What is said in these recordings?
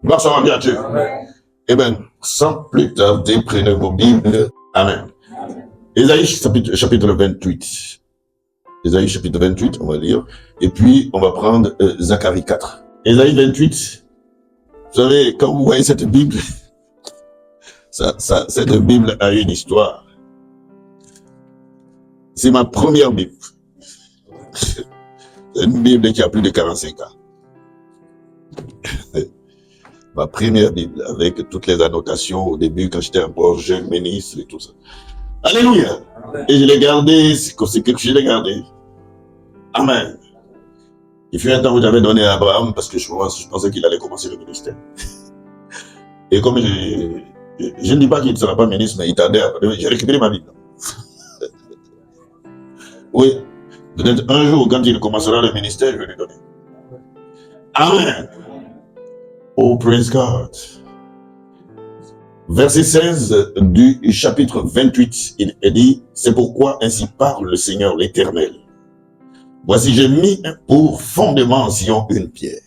Gloire soit rendue à Dieu. Eh bien, sans plus tarder, prenez vos Bibles. Amen. Ésaïe chapitre 28. Ésaïe chapitre 28, on va lire. Et puis, on va prendre Zacharie 4. Ésaïe 28. Vous savez, quand vous voyez cette Bible, cette Bible a une histoire. C'est ma première Bible. C'est une Bible qui a plus de 45 ans. Ma première Bible, avec toutes les annotations au début, quand j'étais encore jeune ministre et tout ça. Alléluia. Et je l'ai gardé, c'est quelque chose que je l'ai gardé. Amen. Il fut un temps où j'avais donné à Abraham parce que je pensais qu'il allait commencer le ministère. Et comme je ne dis pas qu'il ne sera pas ministre, mais il tardait, j'ai récupéré ma Bible. Oui. Peut-être un jour, quand il commencera le ministère, je vais lui donner. Amen. Oh, praise God. Verset 16 du chapitre 28, il est dit, c'est pourquoi ainsi parle le Seigneur l'Éternel. Voici, j'ai mis pour fondement en Sion une pierre.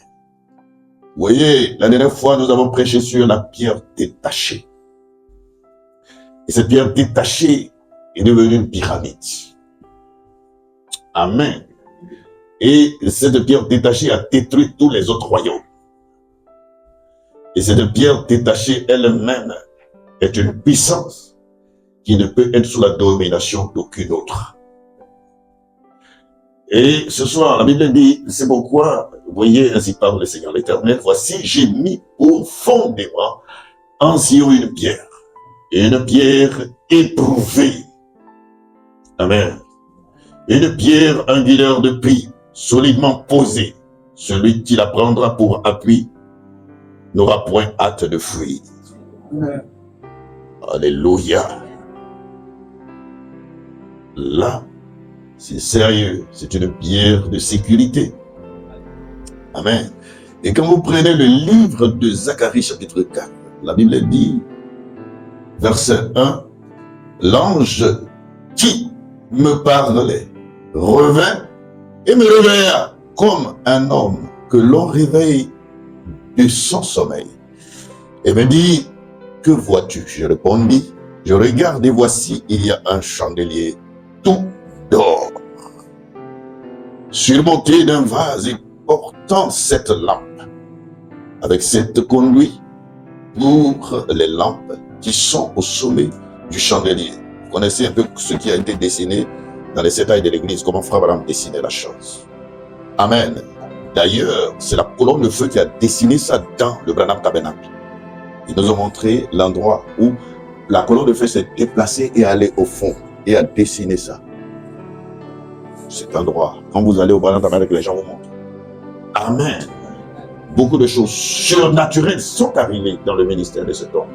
Vous voyez, la dernière fois, nous avons prêché sur la pierre détachée. Et cette pierre détachée est devenue une pyramide. Amen. Et cette pierre détachée a détruit tous les autres royaumes. Et cette pierre détachée elle-même est une puissance qui ne peut être sous la domination d'aucune autre. Et ce soir, la Bible dit, c'est pourquoi, vous voyez, ainsi parle le Seigneur l'Éternel, voici, j'ai mis profondément en Sion une pierre éprouvée. Amen. Une pierre angulaire de prix, solidement posée. Celui qui la prendra pour appui n'aura point hâte de fuir. Amen. Alléluia. Là, c'est sérieux, c'est une pierre de sécurité. Amen. Et quand vous prenez le livre de Zacharie chapitre 4, la Bible dit, verset 1, l'ange qui me parlait revint et me réveilla comme un homme que l'on réveille de son sommeil. Et me dit, que vois-tu? Je répondis, je regarde et voici, il y a un chandelier tout d'or, surmonté d'un vase et portant 7 lampes, avec 7 conduits pour les lampes qui sont au sommet du chandelier. Vous connaissez un peu ce qui a été dessiné dans les 7 tailles de l'église, comment Frère Abraham dessinait la chose. Amen. D'ailleurs, c'est la colonne de feu qui a dessiné ça dans le Branham Tabernacle. Ils nous ont montré l'endroit où la colonne de feu s'est déplacée et allée au fond et a dessiné ça. Cet endroit, quand vous allez au Branham Tabernacle, les gens vous montrent. Amen. Beaucoup de choses surnaturelles sont arrivées dans le ministère de cet homme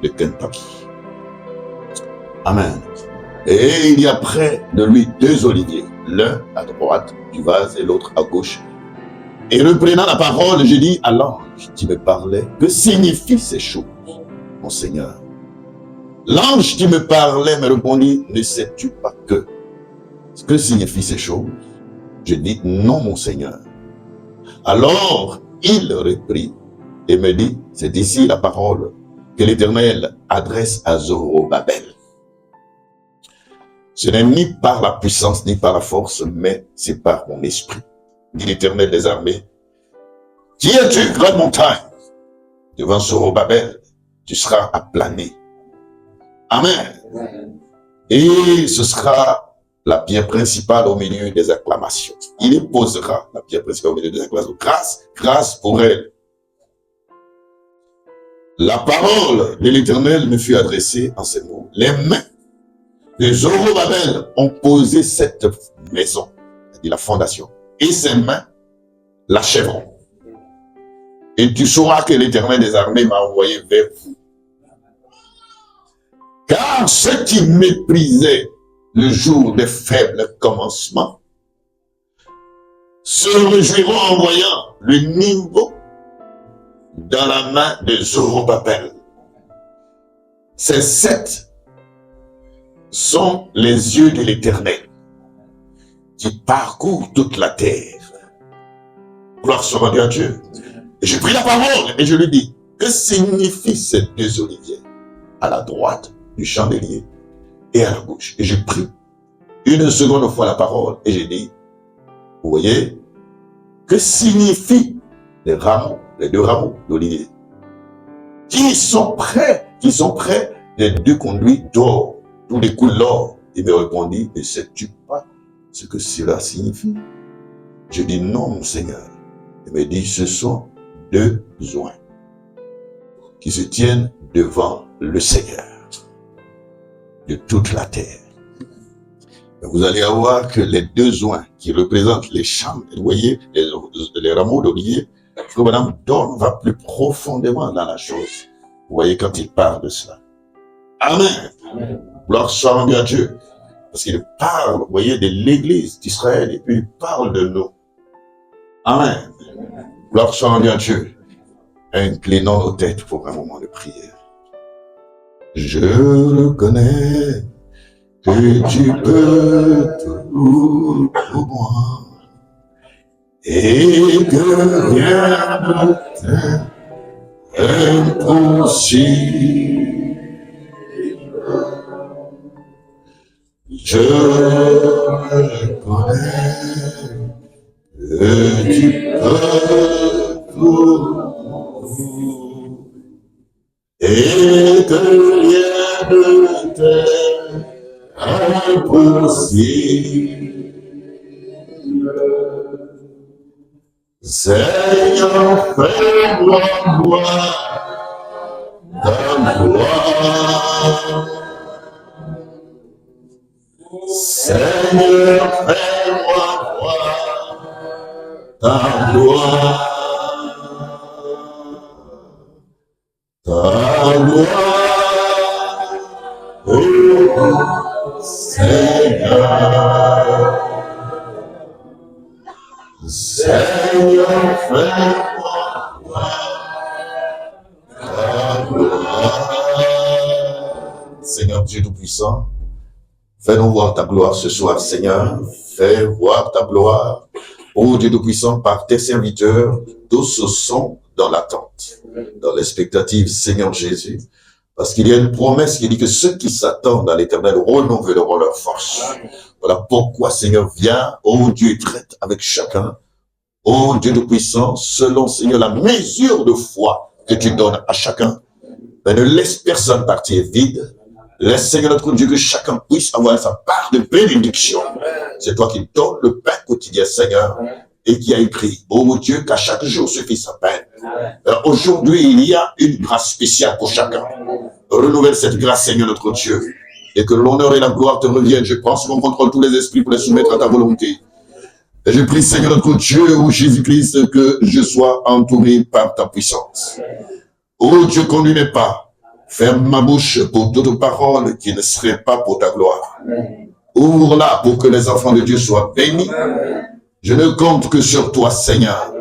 de Kentucky. Amen. Et il y a près de lui 2 oliviers, l'un à droite du vase et l'autre à gauche. Et reprenant la parole, je dis à l'ange qui me parlait, que signifient ces choses, mon Seigneur? L'ange qui me parlait me répondit, ne sais-tu pas que signifient ces choses? Je dis, non, mon Seigneur. Alors, il reprit et me dit, c'est ici la parole que l'Éternel adresse à Zorobabel. Ce n'est ni par la puissance, ni par la force, mais c'est par mon esprit, dit l'Éternel des armées. Qui es-tu, grande montagne? Devant Zorobabel, tu seras aplané. Amen. Et ce sera la pierre principale au milieu des acclamations. Il posera la pierre principale au milieu des acclamations. Grâce pour elle. La parole de l'Éternel me fut adressée en ces mots. Les mains de Zorobabel ont posé cette maison, c'est-à-dire la fondation, et ses mains l'achèveront. Et tu sauras que l'Éternel des armées m'a envoyé vers vous. Car ceux qui méprisaient le jour des faibles commencements se réjouiront en voyant le niveau dans la main de Zorobabel. Ces 7 sont les yeux de l'Éternel qui parcourent toute la terre. Gloire soit à Dieu. Et j'ai pris la parole et je lui dis, que signifient ces deux oliviers à la droite du chandelier et à la gauche? Et j'ai pris une seconde fois la parole et j'ai dit, vous voyez, que signifient les rameaux, les deux rameaux d'olivier qui sont prêts des deux conduits d'or, tous les coups l'or. Il me répondit, ne sais-tu pas ce que cela signifie? Je dis non, mon Seigneur. Il me dit, ce sont deux oins qui se tiennent devant le Seigneur de toute la terre. Vous allez voir que les deux oins qui représentent les champs, vous voyez, les rameaux d'olivier, que Madame Dorn va plus profondément dans la chose. Vous voyez quand il parle de cela. Amen. Amen. Gloire soit rendue à Dieu. Parce qu'il parle, vous voyez, de l'église d'Israël et puis il parle de nous. Amen. Gloire soit rendue à Dieu. Inclinons nos têtes pour un moment de prière. Je reconnais que tu peux tout pour moi et que rien ne t'est impossible. Je reconnais que tu peux tout et que rien ne t'est impossible. Seigneur, fais-moi voir ta gloire. Seigneur, fais-moi voir ta gloire. Ta gloire, oh Seigneur. Seigneur, fais-moi voir ta gloire. Seigneur Dieu Tout-Puissant, fais-nous voir ta gloire ce soir, Seigneur. Fais voir ta gloire, ô Dieu Tout-Puissant, par tes serviteurs. Tous sont dans l'attente, dans l'expectative, Seigneur Jésus. Parce qu'il y a une promesse qui dit que ceux qui s'attendent à l'Éternel renouvelleront leur force. Voilà pourquoi, Seigneur, viens, ô Dieu, traite avec chacun. Ô Dieu Tout-Puissant, selon, Seigneur, la mesure de foi que tu donnes à chacun. Mais ne laisse personne partir vide. Laisse, Seigneur notre Dieu, que chacun puisse avoir sa part de bénédiction. C'est toi qui donnes le pain quotidien, Seigneur, et qui a écrit, ô Dieu, qu'à chaque jour suffit sa peine. Aujourd'hui, il y a une grâce spéciale pour chacun. Renouvelle cette grâce, Seigneur notre Dieu, et que l'honneur et la gloire te reviennent. Je prends sous mon contrôle tous les esprits pour les soumettre à ta volonté. Et je prie, Seigneur notre Dieu, ô Jésus-Christ, que je sois entouré par ta puissance. Ô Dieu, conduis mes pas. Ferme ma bouche pour toute parole qui ne serait pas pour ta gloire. Ouvre-la pour que les enfants de Dieu soient bénis. Je ne compte que sur toi, Seigneur.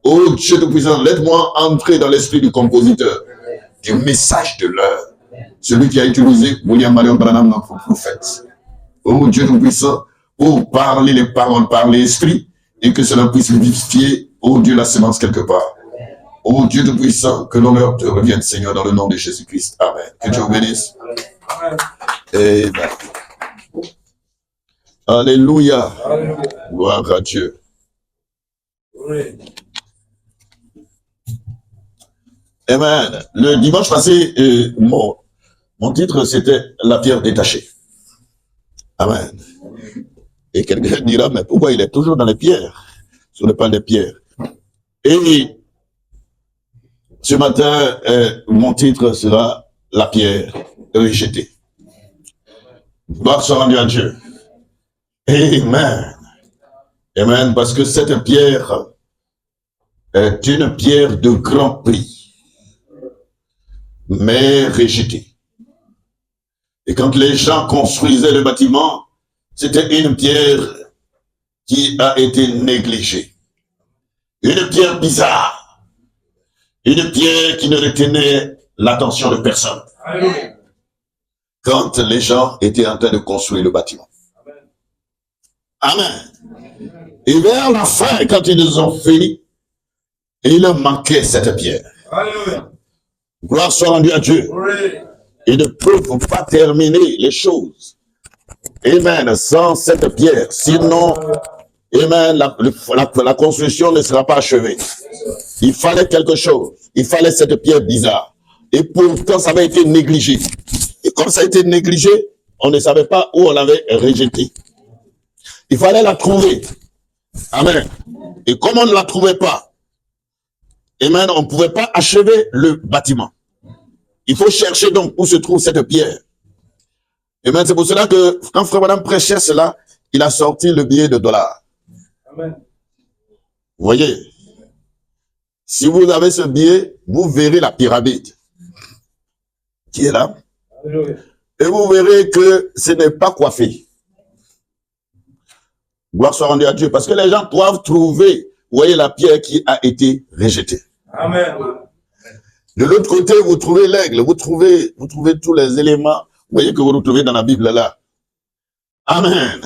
Ô Dieu Tout-Puissant, laisse-moi entrer dans l'esprit du compositeur, du message de l'heure, celui qui a utilisé William Marion Branham, notre prophète. Ô Dieu Tout-Puissant, pour parler les paroles par l'esprit et que cela puisse vivifier, ô Dieu, la semence quelque part. Ô Dieu Tout-Puissant, que l'honneur te revienne, Seigneur, dans le nom de Jésus-Christ. Amen. Que Dieu vous bénisse. Amen. Alléluia. Gloire à Dieu. Amen. Le dimanche passé, mon titre, c'était La pierre détachée. Amen. Et quelqu'un dira, mais pourquoi il est toujours dans les pierres? Sur le pan des pierres. Et ce matin, mon titre sera La pierre rejetée. Gloire soit rendue à Dieu. Amen. Amen. Parce que cette pierre est une pierre de grand prix, mais rejetée. Et quand les gens construisaient le bâtiment, c'était une pierre qui a été négligée. Une pierre bizarre. Une pierre qui ne retenait l'attention de personne. Quand les gens étaient en train de construire le bâtiment. Amen. Et vers la fin, quand ils ont fini, Et il leur manquait cette pierre. Alléluia. Gloire soit rendue à Dieu. Il ne peut pas terminer les choses. Amen. Sans cette pierre. Sinon, amen, la construction ne sera pas achevée. Il fallait quelque chose. Il fallait cette pierre bizarre. Et pourtant, ça avait été négligé. Et comme ça a été négligé, on ne savait pas où on l'avait rejeté. Il fallait la trouver. Amen. Et comme on ne la trouvait pas, amen, on ne pouvait pas achever le bâtiment. Il faut chercher donc où se trouve cette pierre. Amen. C'est pour cela que quand Frère Madame prêchait cela, il a sorti le billet de $. Amen. Vous voyez, si vous avez ce billet, vous verrez la pyramide qui est là. Alléluia. Et vous verrez que ce n'est pas coiffé. Gloire soit rendue à Dieu. Parce que les gens doivent trouver, vous voyez, la pierre qui a été rejetée. Amen. De l'autre côté, vous trouvez l'aigle. Vous trouvez tous les éléments, vous voyez, que vous retrouvez dans la Bible là. Amen.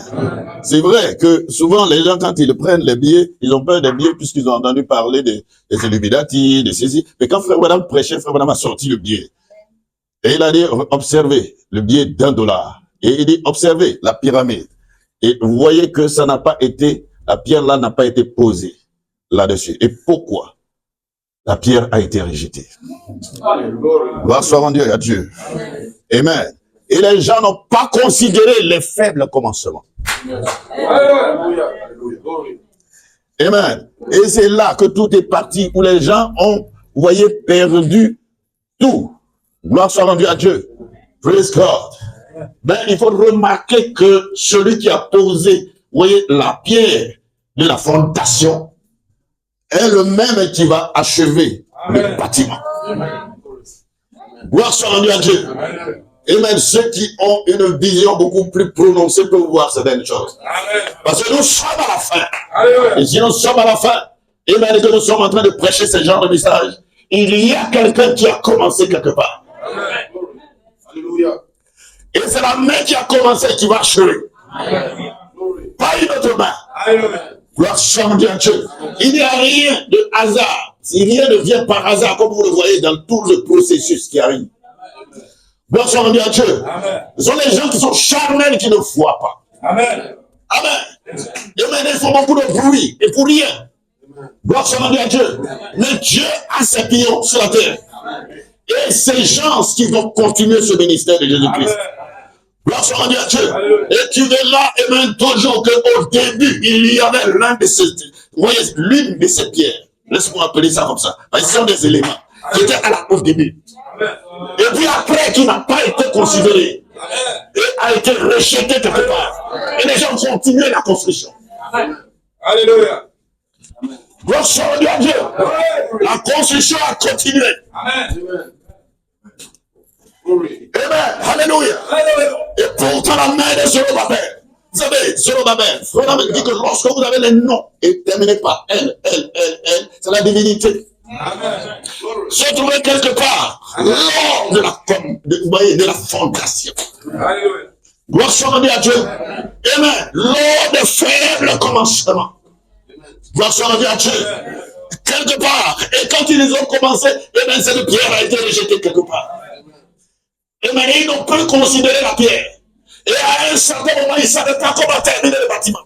C'est vrai que souvent, les gens, quand ils prennent les billets, ils ont peur des billets puisqu'ils ont entendu parler des Illuminati, de ceci. Mais quand Frère Madame prêchait, Frère Madame a sorti le billet. Et il a dit, observez le billet d'$. Et il dit, observez la pyramide. Et vous voyez que ça n'a pas été, la pierre là n'a pas été posée là-dessus. Et pourquoi? La pierre a été rejetée. Gloire soit rendue à Dieu. Amen. Et les gens n'ont pas considéré les faibles commencements. Amen. Et c'est là que tout est parti, où les gens ont, vous voyez, perdu tout. Gloire soit rendue à Dieu. Praise God. Ben, il faut remarquer que celui qui a posé, vous voyez, la pierre de la fondation est le même qui va achever le bâtiment. Gloire soit rendue à Dieu. Et même ceux qui ont une vision beaucoup plus prononcée peuvent voir certaines choses. Parce que nous sommes à la fin. Et si nous sommes à la fin, et même que nous sommes en train de prêcher ce genre de message, il y a quelqu'un qui a commencé quelque part. Alléluia. Et c'est la main qui a commencé qui va achever. Pas une autre main. Gloire soit rendue à Dieu. Il n'y a rien de hasard. Si rien ne vient par hasard, comme vous le voyez dans tout le processus qui arrive. Gloire soit rendue à Dieu. Ce sont les gens qui sont charnels qui ne voient pas. Amen. Amen. Et maintenant, ils font beaucoup de bruit. Et pour rien. Gloire soit rendue à Dieu. Mais Dieu a ses pions sur la terre. Et ces gens qui vont continuer ce ministère de Jésus-Christ. Gloire soit rendue à Dieu. Et tu verras, et même toujours qu'au début, il y avait l'une de ces pierres. Laisse-moi appeler ça comme ça. Parce que ce sont des éléments qui étaient au début. Et puis après, qui n'a pas été considéré. Et a été rejeté quelque part. Et les gens continuent la construction. Alléluia. Gloire soit rendue à Dieu. La construction a continué. Amen. Amen. Alléluia. Et pourtant la main de Zorobabel. Vous savez, Zorobabel, Frère dit que lorsque vous avez les noms et terminé par elle, c'est la divinité. Amen. Se trouver quelque part lors de la fondation. Alléluia. Gloire soit rendue à Dieu. Amen. Lors des faibles commencements. Gloire soit rendue à Dieu. Quelque part. Et quand ils ont commencé, amen, cette pierre a été rejetée quelque part. Et maintenant, ils n'ont pas considéré la pierre. Et à un certain moment, ils ne savaient pas comment terminer le bâtiment.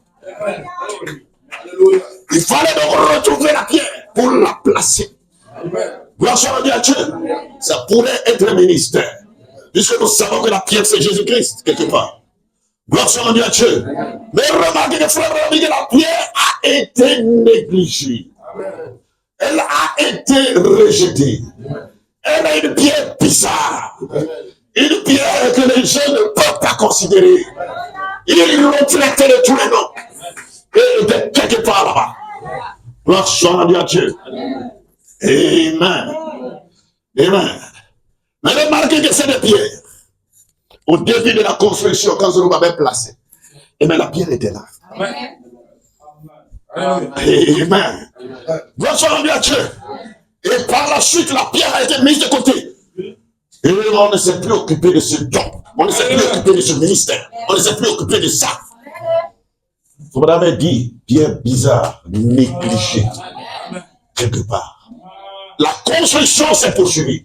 Il fallait donc retrouver la pierre pour la placer. Gloire soit rendue à Dieu. Ça pourrait être un ministère. Puisque nous savons que la pierre, c'est Jésus-Christ, quelque part. Gloire soit rendue à Dieu. Mais remarquez que frère, la pierre a été négligée. Elle a été rejetée. Elle a une pierre bizarre. Une pierre que les gens ne peuvent pas considérer. Ils l'ont traité de tous les noms. Et elle était quelque part là-bas. Gloire soit rendue à Dieu. Amen. Amen. Mais remarquez que c'est des pierres. Au début de la construction, quand Zorobabel avait placé, et bien la pierre était là. Amen. Amen. Gloire soit rendue à Dieu. Et par la suite, la pierre a été mise de côté. Et on ne s'est plus occupé de ce don. On ne s'est plus occupé de ce ministère. On ne s'est plus occupé de ça. Vous m'avez dit, pierre bizarre, négligée, quelque part. la construction s'est poursuivie.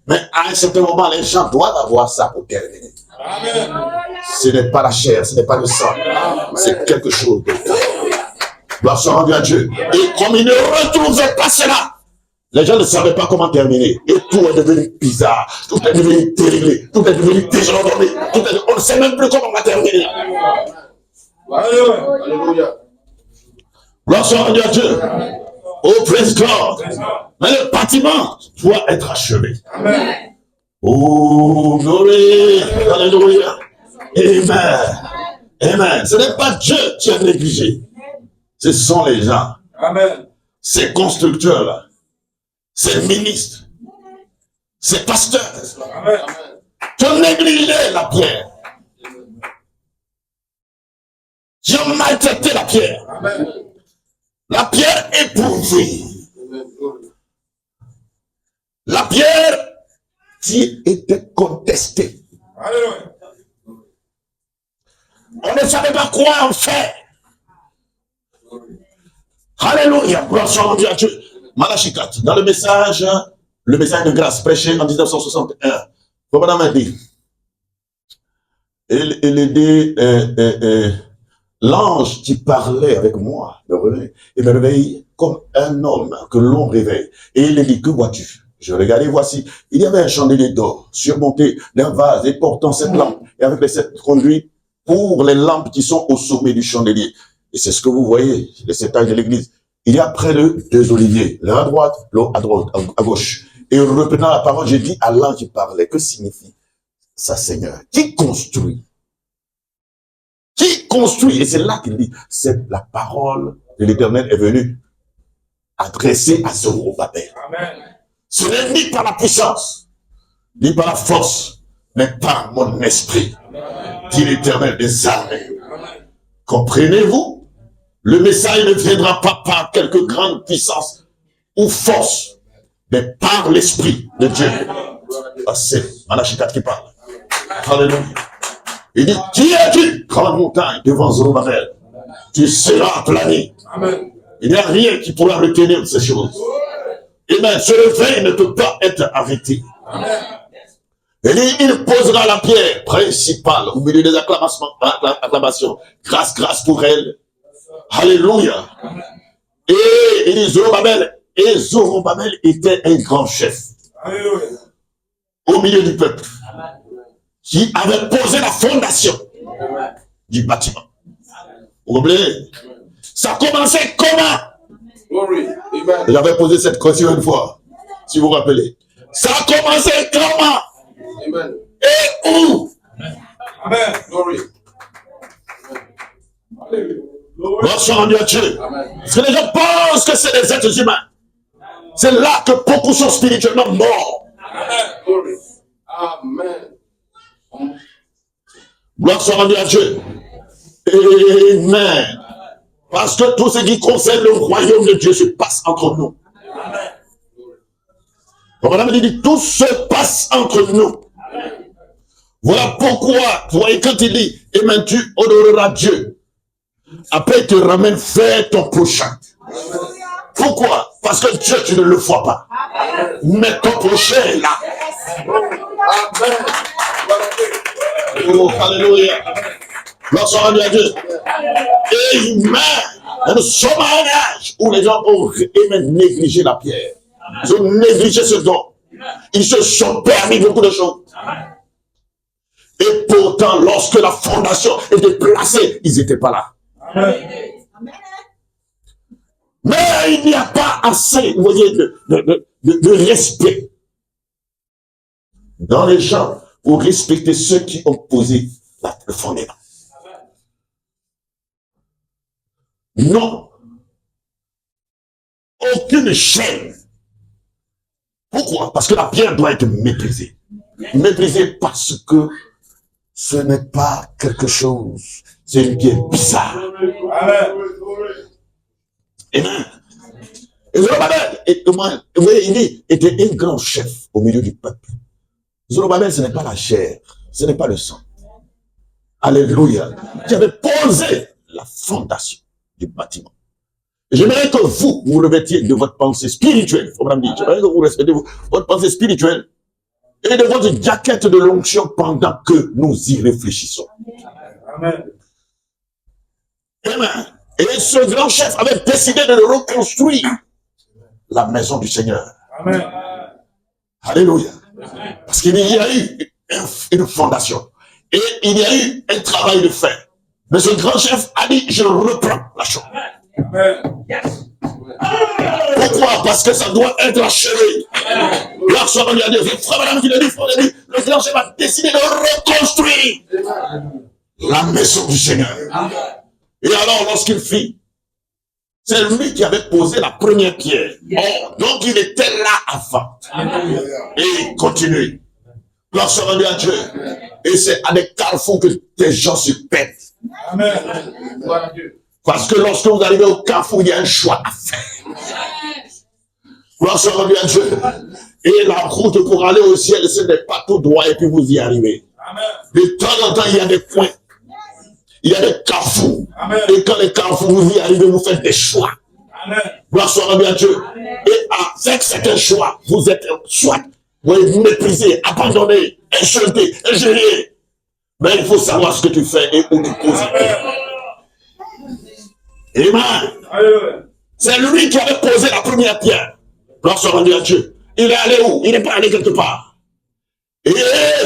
Mais à un certain moment, les gens doivent avoir ça pour terminer. Amen. Ce n'est pas la chair, ce n'est pas le sang. C'est quelque chose de Dieu. Gloire soit rendue à Dieu. Et comme ils ne retrouvaient pas cela, les gens ne savaient pas comment terminer. Et tout est devenu bizarre. Tout est devenu terrible. Tout est devenu désordonné. On ne sait même plus comment on va terminer. Alléluia. Gloire soit rendue à Dieu. Oh, praise God. Mais le bâtiment doit être achevé. Amen. Oh, glory. Alléluia. Amen. Amen. Ce n'est pas Dieu qui a négligé. Ce sont les gens. Amen. Ces constructeurs-là. Ces ministres. Ces pasteurs. Amen. Qui ont négligé la pierre. Qui ont maltraité la pierre. Amen. La pierre éprouvée. La pierre qui était contestée. Alléluia. On ne savait pas quoi en faire. Alléluia. Gloire soit rendue à Dieu. Malachie 4, dans le message de grâce prêché en 1961, Papa m'a dit, l'ange qui parlait avec moi me réveille comme un homme que l'on réveille. Et il dit, que vois-tu? Je regardais, voici, il y avait un chandelier d'or surmonté d'un vase et portant cette lampe et avec les 7 conduits pour les lampes qui sont au sommet du chandelier. Et c'est ce que vous voyez, les 7 âges de l'église. Il y a près de 2 oliviers, l'un à droite, l'autre à gauche. Et reprenant la parole, j'ai dit à l'ange qui parlait, que signifie ça, Seigneur? Qui construit? Qui construit? Et c'est là qu'il dit, c'est la parole de l'Éternel est venue adressée à Zorobabel. Amen. Ce n'est ni par la puissance, ni par la force, mais par mon esprit, dit l'Éternel des armées. Comprenez-vous? Le message ne viendra pas par quelque grande puissance ou force, mais par l'Esprit de Dieu. Ah, c'est Malachie 4 qui parle. Alléluia. Il dit, qui es-tu, grande montagne, devant Zorobabel? Tu seras aplani. Amen. Il n'y a rien qui pourra retenir ces choses. Et bien, ce réveil ne peut pas être arrêté. Amen. Et il posera la pierre principale au milieu des acclamations. Grâce, grâce pour elle. Alléluia. Et il dit Zorobabel. Et Zorobabel était un grand chef. Alléluia. Au milieu du peuple. Qui avait posé la fondation du bâtiment. Vous comprenez? Ça commençait comment? Glory. Amen. J'avais posé cette question une fois, si vous vous rappelez. Ça a commencé comment? Amen. Et où? Amen. Glory. Alléluia. Gloire soit rendue à Dieu. Amen. Parce que les gens pensent que c'est des êtres humains. C'est là que beaucoup sont spirituellement morts. Amen. Glory. Amen. Gloire soit rendue à Dieu. Amen. Parce que tout ce qui concerne le royaume de Dieu se passe entre nous. Madame dit, tout se passe entre nous. Voilà pourquoi, vous voyez, quand il dit, et maintenant tu honoreras Dieu. Après, il te ramène faire ton prochain. Pourquoi? Parce que Dieu, tu ne le vois pas. Mais ton prochain est là. Amen. Oh, alléluia. Gloire soit rendue à Dieu. Amen. Et nous sommes à un âge où les gens ont négligé la pierre. Ils ont négligé ce don. Ils se sont permis beaucoup de choses. Et pourtant, lorsque la fondation était placée, ils n'étaient pas là. Mais il n'y a pas assez, vous voyez, de respect dans les gens pour respecter ceux qui ont posé le fondement. Non. Aucune chaîne. Pourquoi? Parce que la pierre doit être méprisée. Méprisée parce que ce n'est pas quelque chose. C'est une pierre bizarre. Amen. Amen. Et Zorobabel, vous voyez, il était un grand chef au milieu du peuple. Zorobabel, ce n'est pas la chair, ce n'est pas le sang. Alléluia. Qui avait posé la fondation du bâtiment. J'aimerais que vous revêtiez de votre pensée spirituelle, j'aimerais que vous respectez votre pensée spirituelle et de votre jaquette de l'onction pendant que nous y réfléchissons. Amen. Amen. Et ce grand chef avait décidé de reconstruire la maison du Seigneur. Amen. Alléluia. Parce qu'il y a eu une fondation. Et il y a eu un travail de faire. Mais ce grand chef a dit, je reprends la chose. Amen. Pourquoi? Parce que ça doit être achevé. Gloire soit rendue à Dieu. Frère, madame, qui le dit, le grand chef a décidé de reconstruire la maison du Seigneur. Et alors, lorsqu'il fit, c'est lui qui avait posé la première pierre. Oh, donc il était là avant. Et il continue. Gloire soit rendue à Dieu. Et c'est à des carrefours que des gens se perdent. Amen. Gloire à Dieu. Parce que lorsque vous arrivez au carrefour, il y a un choix à faire. Gloire soit rendue à Dieu. Et la route pour aller au ciel, ce n'est pas tout droit et puis vous y arrivez. Amen. De temps en temps, il y a des points. Il y a des carrefours. Amen. Et quand les carrefours, vous y arrivez, vous faites des choix. Amen. Gloire soit rendue à Dieu. Et avec certains choix, vous êtes soit vous êtes méprisé, abandonné, insulté, ingénié. Mais il faut savoir ce que tu fais et où tu poses. Amen. Alléluia. C'est lui qui avait posé la première pierre. Gloire soit rendue à Dieu. Il est allé où? Il n'est pas allé quelque part. Et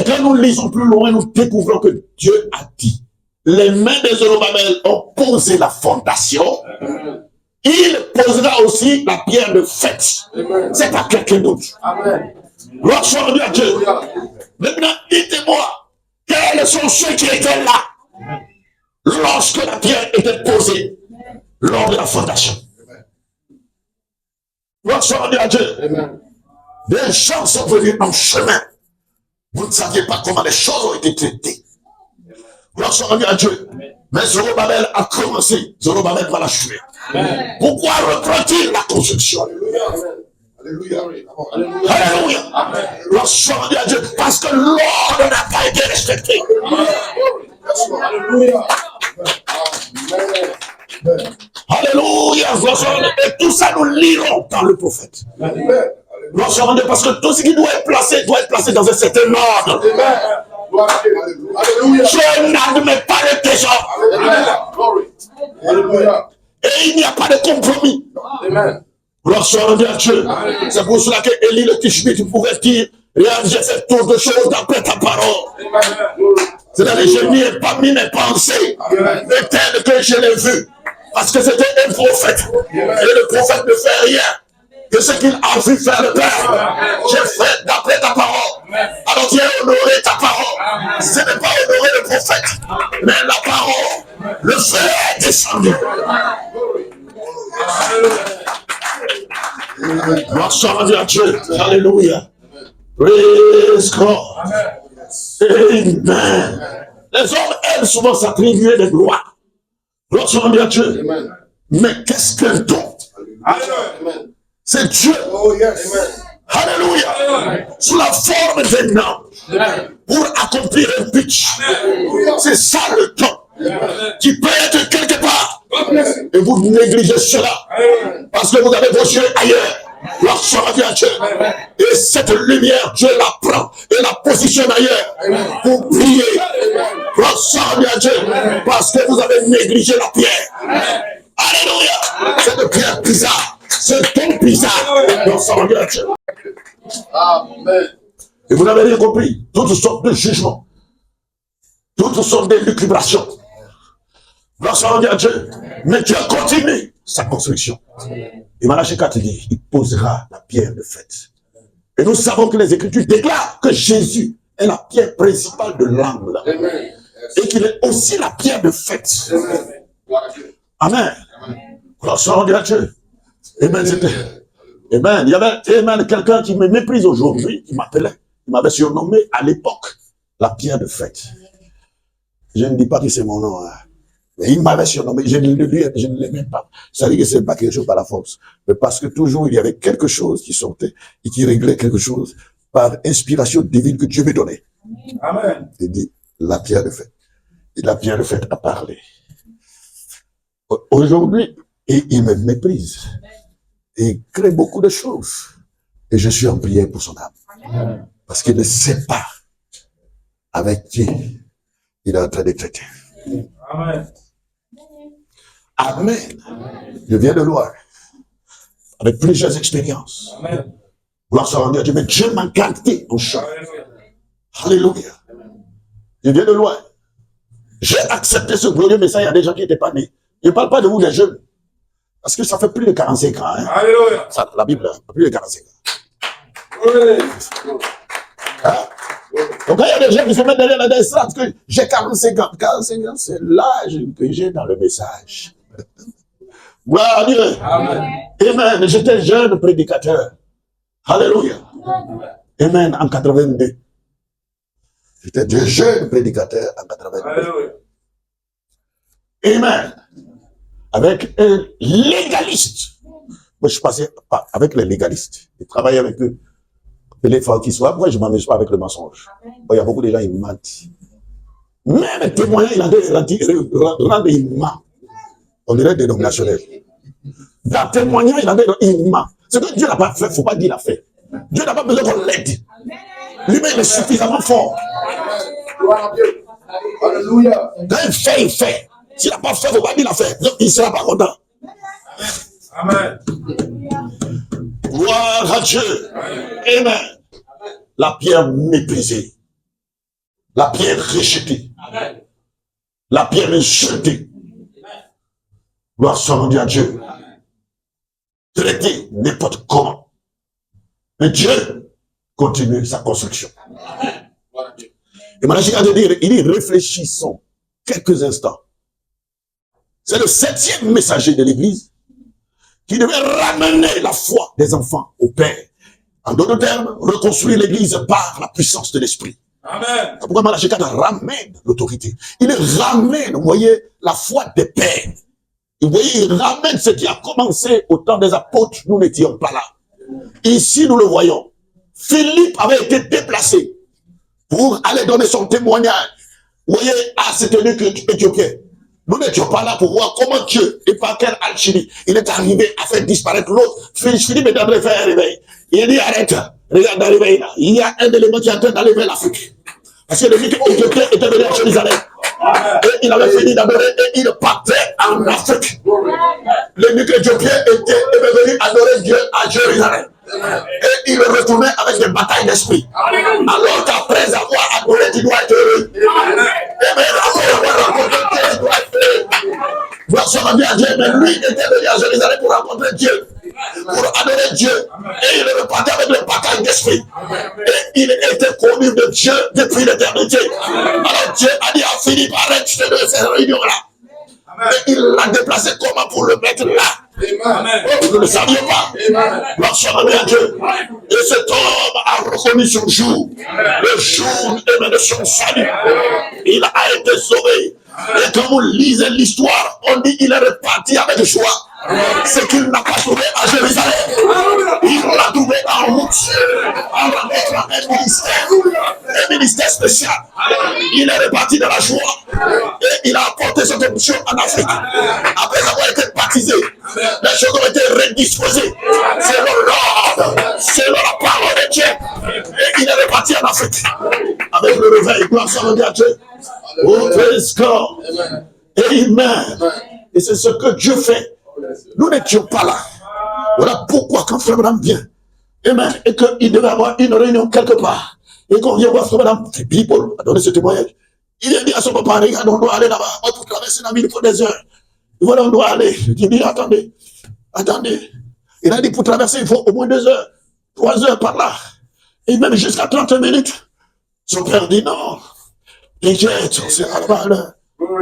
quand nous lisons plus loin, nous découvrons que Dieu a dit, les mains de Zorobabel ont posé la fondation. Il posera aussi la pierre de fête. C'est à quelqu'un d'autre. Gloire soit rendue à Dieu. Maintenant, dites-moi, quels sont ceux qui étaient là lorsque la pierre était posée lors de la fondation? Gloire soit rendue à Dieu. Des gens sont venus en chemin. Vous ne saviez pas comment les choses ont été traitées. Gloire soit rendue à Dieu. Mais Zorobabel a commencé. Zorobabel va l'achever. Pourquoi reprend-il la construction? Alléluia. Alléluia. Gloire soit rendue à Dieu. Parce que l'ordre n'a pas été respecté. Alléluia. Alléluia. Et tout ça, nous lirons dans le prophète. Gloire soit rendue parce que tout ce qui doit être placé dans un certain ordre. Je n'admets pas le désordre. Et il n'y a pas de compromis. Gloire soit rendue à Dieu. C'est pour cela que Élie le Tishbite pouvait dire, regarde, j'ai fait tant de choses d'après ta parole. C'est-à-dire, je n'y ai pas mis mes pensées, mais tel que je l'ai vu. Parce que c'était un prophète. Et le prophète ne fait rien que ce qu'il a vu faire le Père. J'ai fait d'après ta parole. Alors viens honorer ta parole. Ce n'est pas honorer le prophète, mais la parole, le feu est descendu. Gloire soit rendue à Dieu. Alléluia. Praise God. Amen. Les hommes aiment souvent s'attribuer des gloires. Gloire soit rendue à Dieu. Mais qu'est-ce qu'un don? C'est Dieu. Alléluia. Sous la forme d'un homme. Pour accomplir un but. C'est ça le don. Qui peut être quelque part. Et vous négligez cela. Parce que vous avez vos yeux ailleurs. Gloire soit rendue à Dieu. Et cette lumière, Dieu la prend et la positionne ailleurs pour prier. Gloire soit rendue à Dieu. Parce que vous avez négligé la pierre. Alléluia. Cette pierre bizarre. Ce don bizarre. Gloire soit rendue à Dieu. Amen. Et vous n'avez rien compris. Toutes sortes de jugements. Toutes sortes d'élucubrations. Gloire soit rendue à Dieu. Mais Dieu continue sa construction. Et Malachie 4 dit, il posera la pierre de fête. Et nous savons que les Écritures déclarent que Jésus est la pierre principale de l'angle. Et qu'il est aussi la pierre de fête. Amen. Gloire soit rendue à Dieu. Amen. Amen. Il y avait quelqu'un qui me méprise aujourd'hui, qui m'appelait. Il m'avait surnommé à l'époque la pierre de fête. Je ne dis pas que c'est mon nom. Hein. Mais il m'avait surnommé, je ne l'aimais pas. Ça veut dire que ce n'est pas quelque chose par la force. Mais parce que toujours il y avait quelque chose qui sortait et qui réglait quelque chose par inspiration divine que Dieu me donnait. Amen. Il dit, la pierre de fête. Et la pierre de fête a parlé. Aujourd'hui, Et il me méprise. Et il crée beaucoup de choses. Et je suis en prière pour son âme. Parce qu'il ne sait pas avec qui il est en train de traiter. Amen. Amen. Je viens de loin. Avec plusieurs expériences. Amen. Gloire soit rendue à Dieu. Mais Dieu m'a gardé en chemin. Alléluia. Alléluia. Je viens de loin. J'ai accepté ce glorieux message. Il y a des gens qui n'étaient pas nés. Je ne parle pas de vous, les jeunes. Parce que ça fait plus de 45 ans. Hein. Alléluia. Ça, la Bible, plus de 45 ans. Oui. Hein? Donc quand il y a des gens qui se mettent derrière la descente, que j'ai 45 ans. 45 ans, c'est l'âge que j'ai dans le message. Gloire à Dieu. Amen. Amen. J'étais jeune prédicateur. Alléluia. Amen. En 82. J'étais un jeune prédicateur en 82. Alléluia. Amen. Avec un légaliste. Moi, je passais pas avec les légalistes. Je travaillais avec eux. L'effort qui soit. Pourquoi je ne m'amuse pas avec le mensonge? Il y a beaucoup de gens, ils mentent. Même les témoins, il ment. On dirait dénominationnel. Dans le témoignage, il ment. Ce que Dieu n'a pas fait, il ne faut pas dire qu'il a fait. Dieu n'a pas besoin qu'on l'aide. Lui-même, il est suffisamment fort. Alléluia. Quand il fait, il fait. S'il n'a pas fait, il ne faut pas dire qu'il a fait. Donc, il ne sera pas content. Amen. Gloire à Dieu. Amen. La pierre méprisée. La pierre rejetée. La pierre insultée. Gloire soit rendue à Dieu. Traité n'importe comment. Mais Dieu continue sa construction. Et maintenant, j'ai de dire, il dit, réfléchissons quelques instants. C'est le 7e messager de l'Église qui devait ramener la foi des enfants au Père. En d'autres termes, reconstruire l'Église par la puissance de l'Esprit. Amen. C'est pourquoi Malachi 4 ramène l'autorité. Il ramène, vous voyez, la foi des pères. Vous voyez, il ramène ce qui a commencé au temps des apôtres. Nous n'étions pas là. Ici, nous le voyons. Philippe avait été déplacé pour aller donner son témoignage. Vous voyez, à cet eunuque éthiopien. Nous n'étions pas là pour voir comment Dieu, et par quelle alchimie, il est arrivé à faire disparaître l'autre. Philippe est en train de faire un réveil. Il dit, arrête, regarde dans le réveil là. Il y a un élément qui est en train d'aller vers l'Afrique. Parce que le mythe éthiopien était venu à Jérusalem. Et il avait fini d'adorer et il partait en Afrique. Le mythe éthiopien était venu adorer Dieu à Jérusalem. Et il retournait avec des batailles d'esprit. Alors qu'après avoir adoré, tu dois être heureux. Et même après avoir rencontré Dieu, tu dois être heureux. Gloire soit bien à Dieu, mais lui était venu à Jérusalem pour rencontrer Dieu, pour adorer Dieu. Et il repartait avec les batailles d'esprit. Et il était connu de Dieu depuis l'éternité. Alors Dieu a dit à Philippe, arrête de cette réunion-là. Et il l'a déplacé comment pour le mettre là. Amen. Vous ne le saviez pas. Gloire soit bien à Dieu. Et cet homme a reconnu son jour. Le jour de son salut. Il a été sauvé. Et quand vous lisez l'histoire, on dit qu'il est reparti avec joie. Ce qu'il n'a pas trouvé à Jérusalem, il l'a trouvé en route, en rencontrant un ministère spécial. Il est reparti dans la joie et il a apporté cette option en Afrique. Après avoir été baptisé, les choses ont été redisposées selon l'ordre, selon la parole de Dieu. Et il est reparti en Afrique avec le réveil. Gloire soit à Dieu. Oh, praise God. Amen. Et c'est ce que Dieu fait. Nous n'étions pas là. Voilà pourquoi quand Frère Madame vient, amen, et qu'il devait avoir une réunion quelque part, et qu'on vient voir Frère Madame, People a donné ce témoignage. Il a dit à son papa, regarde, on doit aller là-bas. Pour traverser la ville, il faut des heures. Et voilà, on doit aller. Il dit, attendez. Il a dit, pour traverser, il faut au moins 2 heures, 3 heures par là. Et même jusqu'à 30 minutes. Son père dit, non. Les jets, c'est à la balle.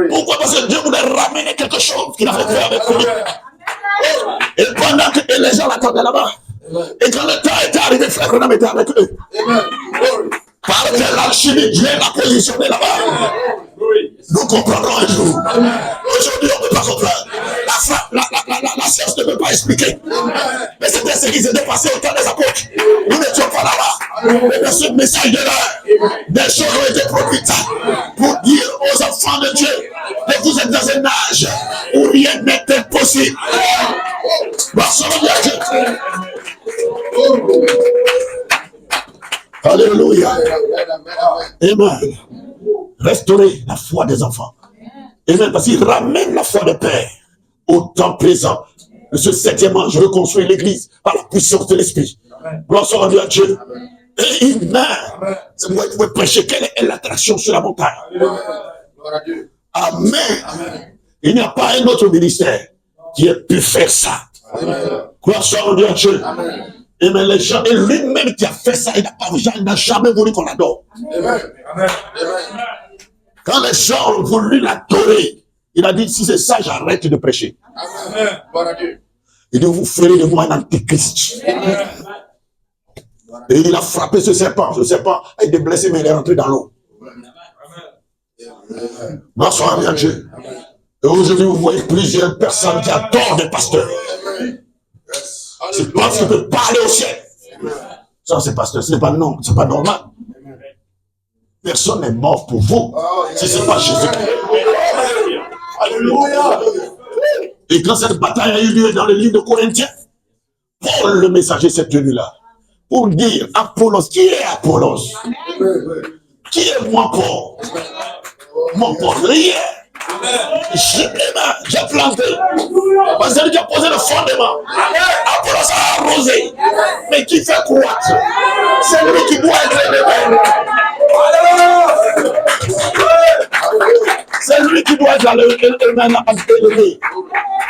Pourquoi? Parce que Dieu voulait ramener quelque chose qu'il avait fait avec lui. Et pendant que les gens l'attendaient là-bas, et quand le temps était arrivé, Frère Renam était avec eux. Par quelle alchimie Dieu l'a positionné là-bas. Nous comprendrons un jour. Aujourd'hui, on ne peut pas comprendre. La science ne peut pas expliquer. Mais c'était ce qui s'était passé au temps des apôtres. Nous n'étions pas là-bas. Mais dans ce message de l'heure, des choses ont été produites pour dire aux enfants de Dieu que vous êtes dans un âge où rien n'est impossible. possible. Gloire soit rendue à Dieu. Alléluia. Amen. Restaurer la foi des enfants. Amen. Parce qu'il ramène la foi des pères au temps présent. De ce 7e ange reconstruit l'église par la puissance de l'esprit. Gloire soit rendue à Dieu. Et il meurt. C'est pourquoi il pouvait prêcher quelle est l'attraction sur la montagne. Amen. Il n'y a pas un autre ministère qui ait pu faire ça. Gloire soit rendue à Dieu. Amen. Les gens, et lui-même qui a fait ça, il n'a jamais voulu qu'on l'adore. Quand les gens ont voulu l'adorer, il a dit, si c'est ça, j'arrête de prêcher. Il dit, vous ferez de moi un antéchrist. Et il a frappé ce serpent. Ce serpent a été blessé, mais il est rentré dans l'eau. Gloire soit rendue à Dieu. Et aujourd'hui, vous voyez plusieurs personnes qui adorent des pasteurs. C'est parce qu'ils peuvent parler au ciel. Ça, c'est pasteur, ce n'est pas non, c'est pas normal. Personne n'est mort pour vous si ce n'est pas Jésus-Christ. Alléluia. Et quand cette bataille a eu lieu dans le livre de Corinthiens, Paul, le messager, s'est tenu là pour dire Apollos, qui est Apollos? Qui est moi, Paul? Mon Paul, rien. J'ai planté. Parce que celui qui a posé le fondement. Apollos a arrosé. Mais qui fait croître? C'est lui qui doit être élevé. C'est lui qui doit être élevé.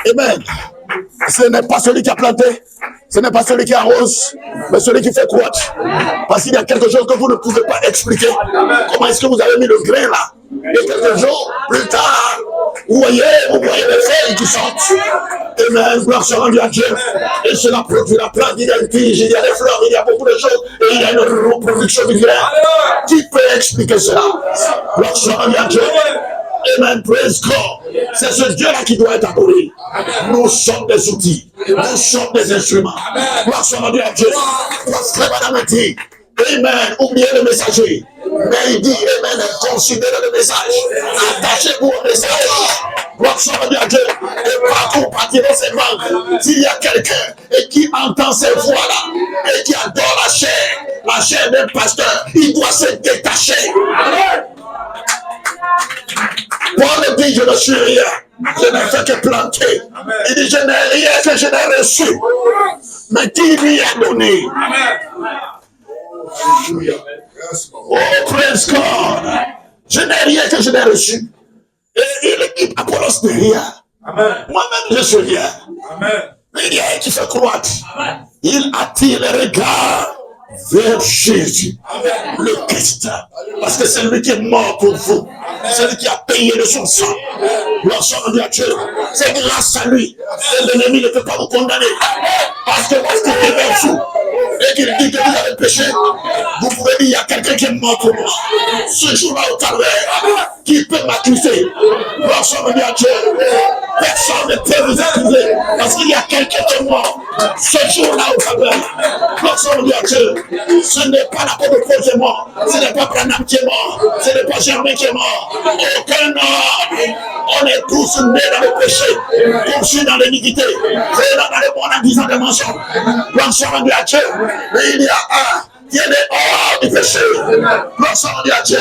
Amen. Ce n'est pas celui qui a planté, ce n'est pas celui qui arrose, mais celui qui fait croître. Parce qu'il y a quelque chose que vous ne pouvez pas expliquer. Comment est-ce que vous avez mis le grain là? Et quelques jours plus tard, vous voyez les feuilles qui sortent. Amen. Gloire soit rendue à Dieu. Et cela produit la plante, il y a une tige, il y a des fleurs, il y a beaucoup de choses. Et il y a une reproduction du grain. Qui peut expliquer cela? Gloire soit rendue à Dieu. Amen, praise God. C'est ce Dieu-là qui doit être adoré. Nous sommes des outils. Nous sommes des instruments. Gloire soit rendue à Dieu. Amen. Oubliez le messager. Mais il dit, Amen, considérez le message. Attachez-vous au message. Gloire soit rendue à Dieu. Et partout, partirez ses manques. S'il y a quelqu'un et qui entend ces voix-là et qui adore la chair d'un pasteur, il doit se détacher. Paul dit, je ne suis rien. Je n'ai fait que planter. Il dit, je n'ai rien que je n'ai reçu. Mais qui lui a donné? Oh, praise God. Je n'ai rien que je n'ai reçu. Et il dit, Apollos n'est rien. Moi-même, je suis rien. Mais il y a un qui fait croître. Il attire les regards vers Jésus, le Christ. Parce que c'est lui qui est mort pour vous. C'est lui qui a payé de son sang. Gloire soit rendue à Dieu. C'est grâce à lui que l'ennemi ne peut pas vous condamner. Parce que lorsqu'il est vers vous et qu'il dit que vous avez péché, vous pouvez dire, il y a quelqu'un qui est mort pour moi. Ce jour-là au calvaire, qui peut m'accuser? Gloire soit rendue à Dieu. Personne ne peut vous accuser parce qu'il y a quelqu'un qui est mort. Ce jour-là au calvaire, gloire soit rendue à Dieu. Ce n'est pas la peau de Paul qui est mort. Ce n'est pas Branham qui est mort. Ce n'est pas Germain qui est mort. Aucun homme. On est tous nés dans le péché, conçus dans l'iniquité, créés dans le monde en disant des mensonges. Gloire soit rendue à Dieu. Mais il y a un qui est hors du péché. Gloire soit rendue à Dieu.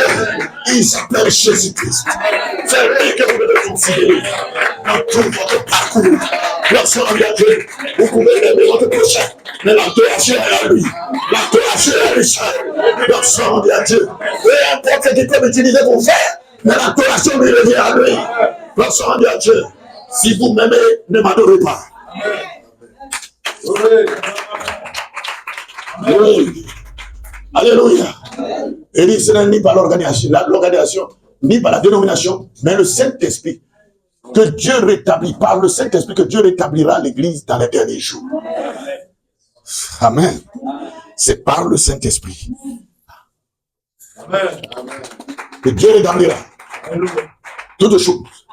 Il s'appelle Jésus-Christ. C'est lui que vous devez considérer dans tout votre parcours. Gloire soit rendue à Dieu. Vous pouvez aimer votre péché, mais l'adoration est à lui. L'adoration est à lui seul. Gloire soit rendue à Dieu. Peu importe ce qu'il peut utiliser pour faire, mais l'adoration lui revient à lui. Gloire soit rendue à Dieu. Si vous m'aimez, ne m'adorez pas. Oui. Alléluia. Il dit, ce n'est ni par l'organisation, ni par la dénomination, mais le Saint-Esprit que Dieu rétablit, par le Saint-Esprit que Dieu rétablira l'Église dans les derniers jours. Amen. C'est par le Saint-Esprit que Dieu rétablira toutes choses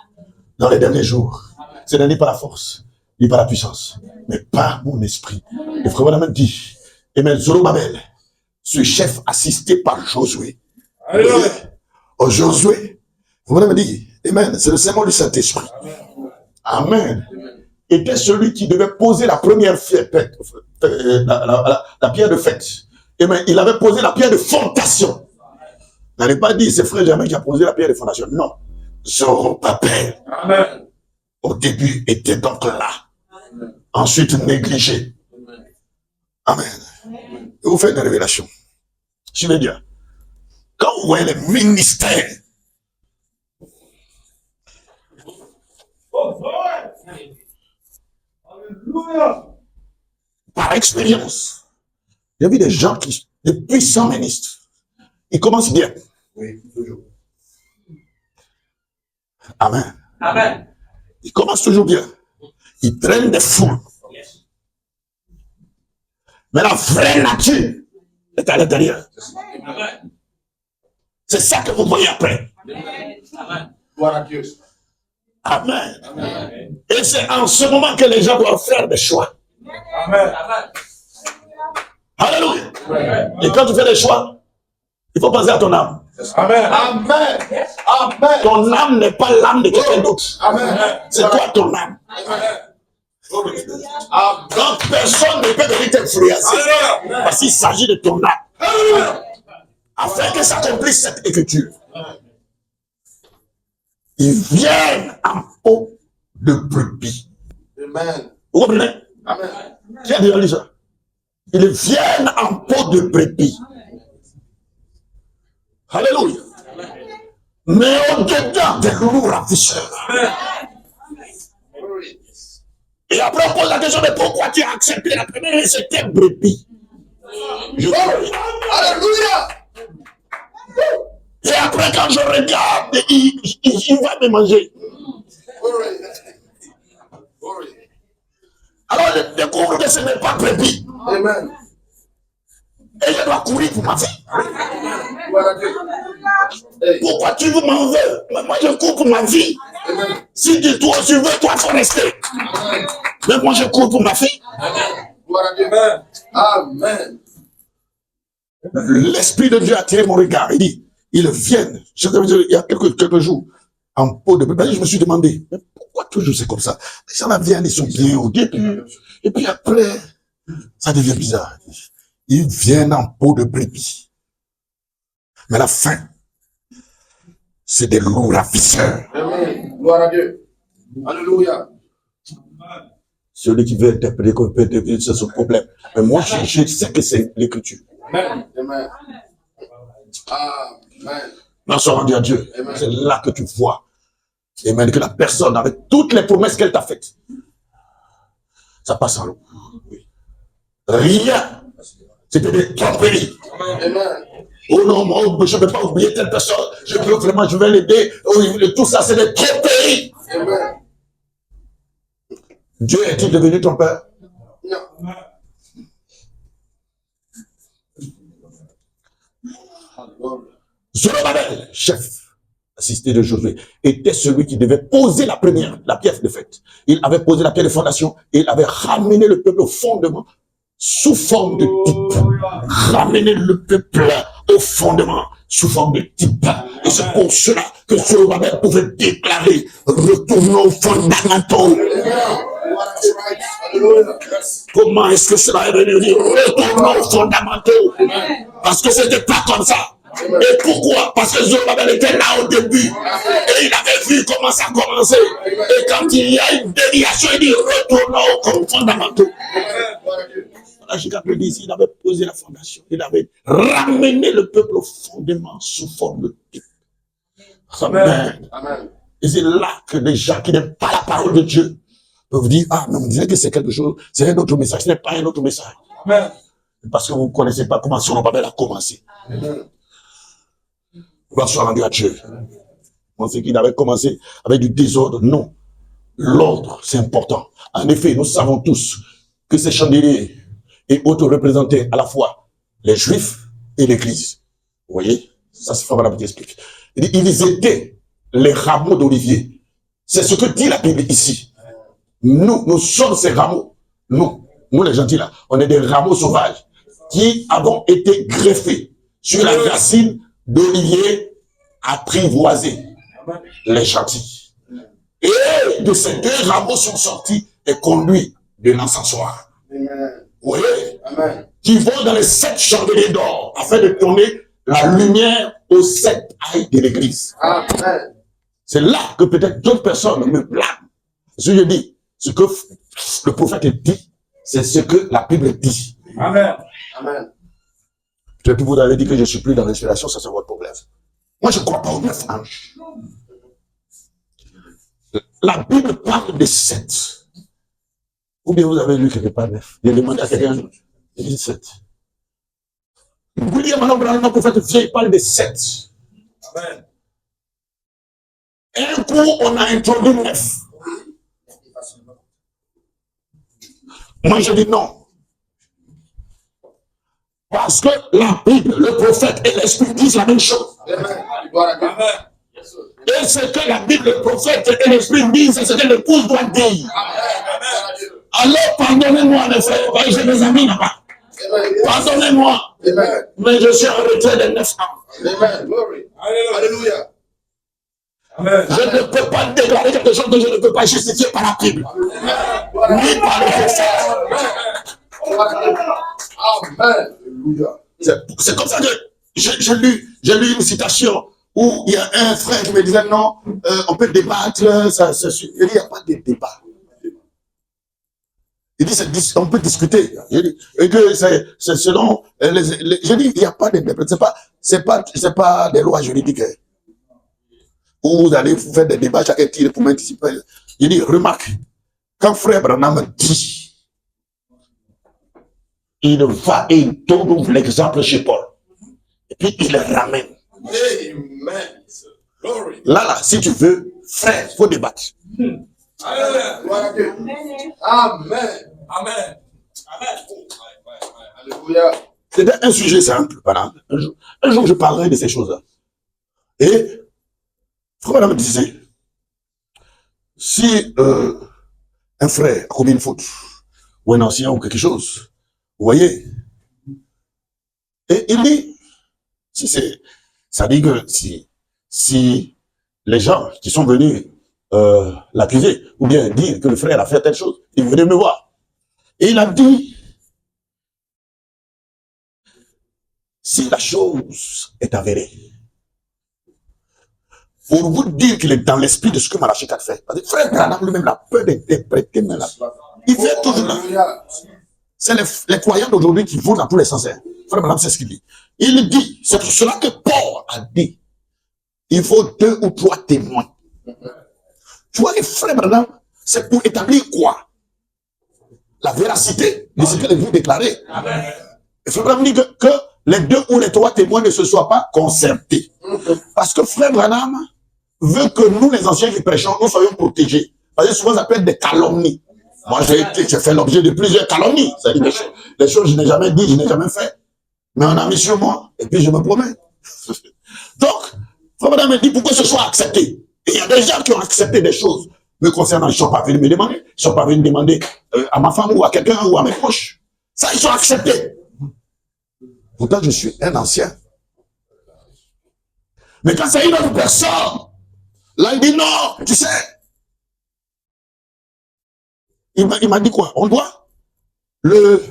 dans les derniers jours. Ce n'est ni par la force, ni par la puissance, mais par mon esprit. Le frère Branham dit, Amen, Zorobabel, ce chef assisté par Josué. Oh, Josué, vous me dit, Amen, c'est le serment du Saint-Esprit. Amen. était celui qui devait poser la première la pierre de fête. Et bien, il avait posé la pierre de fondation. Il n'avait pas dit, c'est frère Germain qui a posé la pierre de fondation. Non. Zorobabel, au début, était donc là. Ensuite, négligé. Amen. Je vous fais une révélation. Je vais dire, quand vous voyez les ministères, par expérience, j'ai vu des gens des puissants ministres, ils commencent bien. Oui, toujours. Amen. Amen. Ils commencent toujours bien. Ils traînent des foules. Mais la vraie nature est à l'intérieur. C'est ça que vous voyez après. Amen. Amen. Amen. Et c'est en ce moment que les gens doivent faire des choix. Amen. Alléluia. Amen. Et quand tu fais des choix, il faut penser à ton âme. Amen. Amen. Amen. Ton âme n'est pas l'âme de quelqu'un d'autre. C'est toi ton âme. Amen. Donc personne ne peut venir t'influencer parce qu'il s'agit de ton âme. Afin que s'accomplisse cette écriture, ils viennent en peau de brebis. Amen. Vous comprenez? Amen. Qui a déjà lu ça? Ils viennent en peau de brebis. Alléluia. Mais au-dedans des loups ravisseurs. Et après on pose la question de pourquoi tu as accepté la première et c'était brebis. Alléluia. Et après quand je regarde, il va me manger. Alors je découvre que ce n'est pas brebis. Amen. Et je dois courir pour ma vie. Pourquoi tu m'en veux? Moi je cours pour ma vie. Si tu veux, toi faut rester. Mais moi je cours pour ma fille. Amen. L'Esprit de Dieu a attiré mon regard. Il dit, ils viennent. Il y a quelques jours, en peau de brebis. Je me suis demandé, mais pourquoi toujours c'est comme ça? Les gens là viennent, ils sont bien au début. Et puis après, ça devient bizarre. Ils viennent en peau de brebis. Mais la fin, c'est des loups ravisseurs. Amen. Gloire à Dieu. Alléluia. Celui qui veut interpréter, c'est son problème. Mais moi, je sais que c'est l'écriture. Amen. Amen. Amen. Nous sommes rendus à Dieu. C'est là que tu vois. Amen. Que la personne, avec toutes les promesses qu'elle t'a faites, ça passe en l'eau. Rien. C'était des tromperies. Amen. Oh non, moi, je ne peux pas oublier telle personne. Je veux vraiment, je vais l'aider. Oh, tout ça, c'est des tromperies. Amen. Dieu est-il devenu ton père? Non. Zorobabel, chef, assisté de Josué, était celui qui devait poser la pierre de fête. Il avait posé la pierre de fondation et il avait ramené le peuple au fondement sous forme de type. Ramener le peuple au fondement sous forme de type. Et c'est pour cela que Zorobabel pouvait déclarer retournons aux fondamentaux. Comment est-ce que cela est venu dire retournons aux fondamentaux? Parce que c'était pas comme ça. Et pourquoi? Parce que Zorobabel était là au début. Et il avait vu comment ça commençait. Et quand il y a une déviation, il dit retournons aux fondamentaux. Ici, il avait posé la fondation. Il avait ramené le peuple au fondement sous forme de type. Amen. Amen. Et c'est là que les gens qui n'aiment pas la parole de Dieu peuvent dire, ah, mais on dirait que c'est quelque chose, c'est un autre message. Ce n'est pas un autre message. Amen. Parce que vous ne connaissez pas comment Zorobabel a commencé. Gloire soit rendue à Dieu. Vous pensez qu'il avait commencé avec du désordre? Non. L'ordre, c'est important. En effet, nous savons tous que ces chandeliers et autres représentaient à la fois les Juifs et l'Église. Vous voyez? Ça, c'est Frère Madame qui explique. Ils étaient les rameaux d'olivier. C'est ce que dit la Bible ici. Nous sommes ces rameaux. Nous les gentils là, on est des rameaux sauvages qui avons été greffés sur la racine d'olivier apprivoisé. Les gentils. Et de ces deux rameaux sont sortis et conduits de l'encensoir. Amen. Oui. Amen. Qui vont dans les 7 chandeliers d'or afin de donner la lumière aux 7 ailles de l'église. Amen. C'est là que peut-être d'autres personnes me blâment. Ce que je dis, ce que le prophète dit, c'est ce que la Bible dit. Amen. Amen. Peut-être que vous avez dit que je ne suis plus dans l'inspiration, ça c'est votre problème. Moi, je ne crois pas aux 9 anges. La Bible parle de 7. Ou bien vous avez lu quelque part 9. J'ai demandé à quelqu'un, il dit 7. William Allen, le prophète vient, il parle de 7. Amen. Un coup, on a introduit 9. Moi, je dis non. Parce que la Bible, le prophète et l'Esprit disent la même chose. Amen. Et ce que la Bible, le prophète et l'Esprit disent, c'est ce que l'épouse doit dire. Alors, pardonnez-moi, mes frères, j'ai des amis là-bas. Pardonnez-moi. Mais je suis en retrait de 9 ans. Amen. Glory. Alléluia. Amen. Je ne peux pas déclarer quelque chose que je ne peux pas justifier par la Bible. Ni par le prophète. Amen. Alléluia. C'est comme ça que j'ai lu une citation où il y a un frère qui me disait non, on peut débattre, il dit il n'y a pas de débat. Il dit on peut discuter. Et que c'est selon je dis il n'y a pas de débat. C'est pas des lois juridiques. Où vous allez faire des débats, chacun tire pour m'anticiper. Il dit remarque, quand frère Branham dit, il va et il donne l'exemple chez Paul. Et puis il le ramène. Amen. Glory. Là, si tu veux, frère, il faut débattre. Amen. Amen. Amen. Alléluia. C'était un sujet simple, voilà. Un jour, je parlerai de ces choses-là. Et Frère me disait, si un frère a commis une faute, ou un ancien ou quelque chose, vous voyez, et il dit, ça dit que si les gens qui sont venus l'accuser, ou bien dire que le frère a fait telle chose, ils venaient me voir. Et il a dit, si la chose est avérée, pour vous dire qu'il est dans l'esprit de ce que Malachi 4 fait. Parce que frère Branham lui-même a peur d'interpréter, mais là, il fait toujours là. C'est les croyants d'aujourd'hui qui vont dans tous les sens. Frère Branham, c'est ce qu'il dit. Il dit, c'est pour cela que Paul a dit, il faut 2 ou 3 témoins. Tu vois, les frères Branham, c'est pour établir quoi? La véracité de ce que vous déclarez. Et frère Branham dit que les 2 ou les 3 témoins ne se soient pas concertés. Parce que frère Branham veut que nous, les anciens qui prêchons, nous soyons protégés. Parce que souvent, ça peut être des calomnies. Moi, j'ai fait l'objet de plusieurs calomnies. C'est-à-dire des choses que je n'ai jamais dit, je n'ai jamais fait. Mais on a mis sur moi, et puis je me promets. Donc, frère Branham me dit pourquoi ce soit accepté. Et il y a des gens qui ont accepté des choses me concernant. Ils ne sont pas venus me demander. Ils ne sont pas venus demander à ma femme ou à quelqu'un ou à mes proches. Ça, ils sont acceptés. Pourtant, je suis un ancien. Mais quand c'est une autre personne, là, il dit non, tu sais. Il m'a dit quoi? On doit le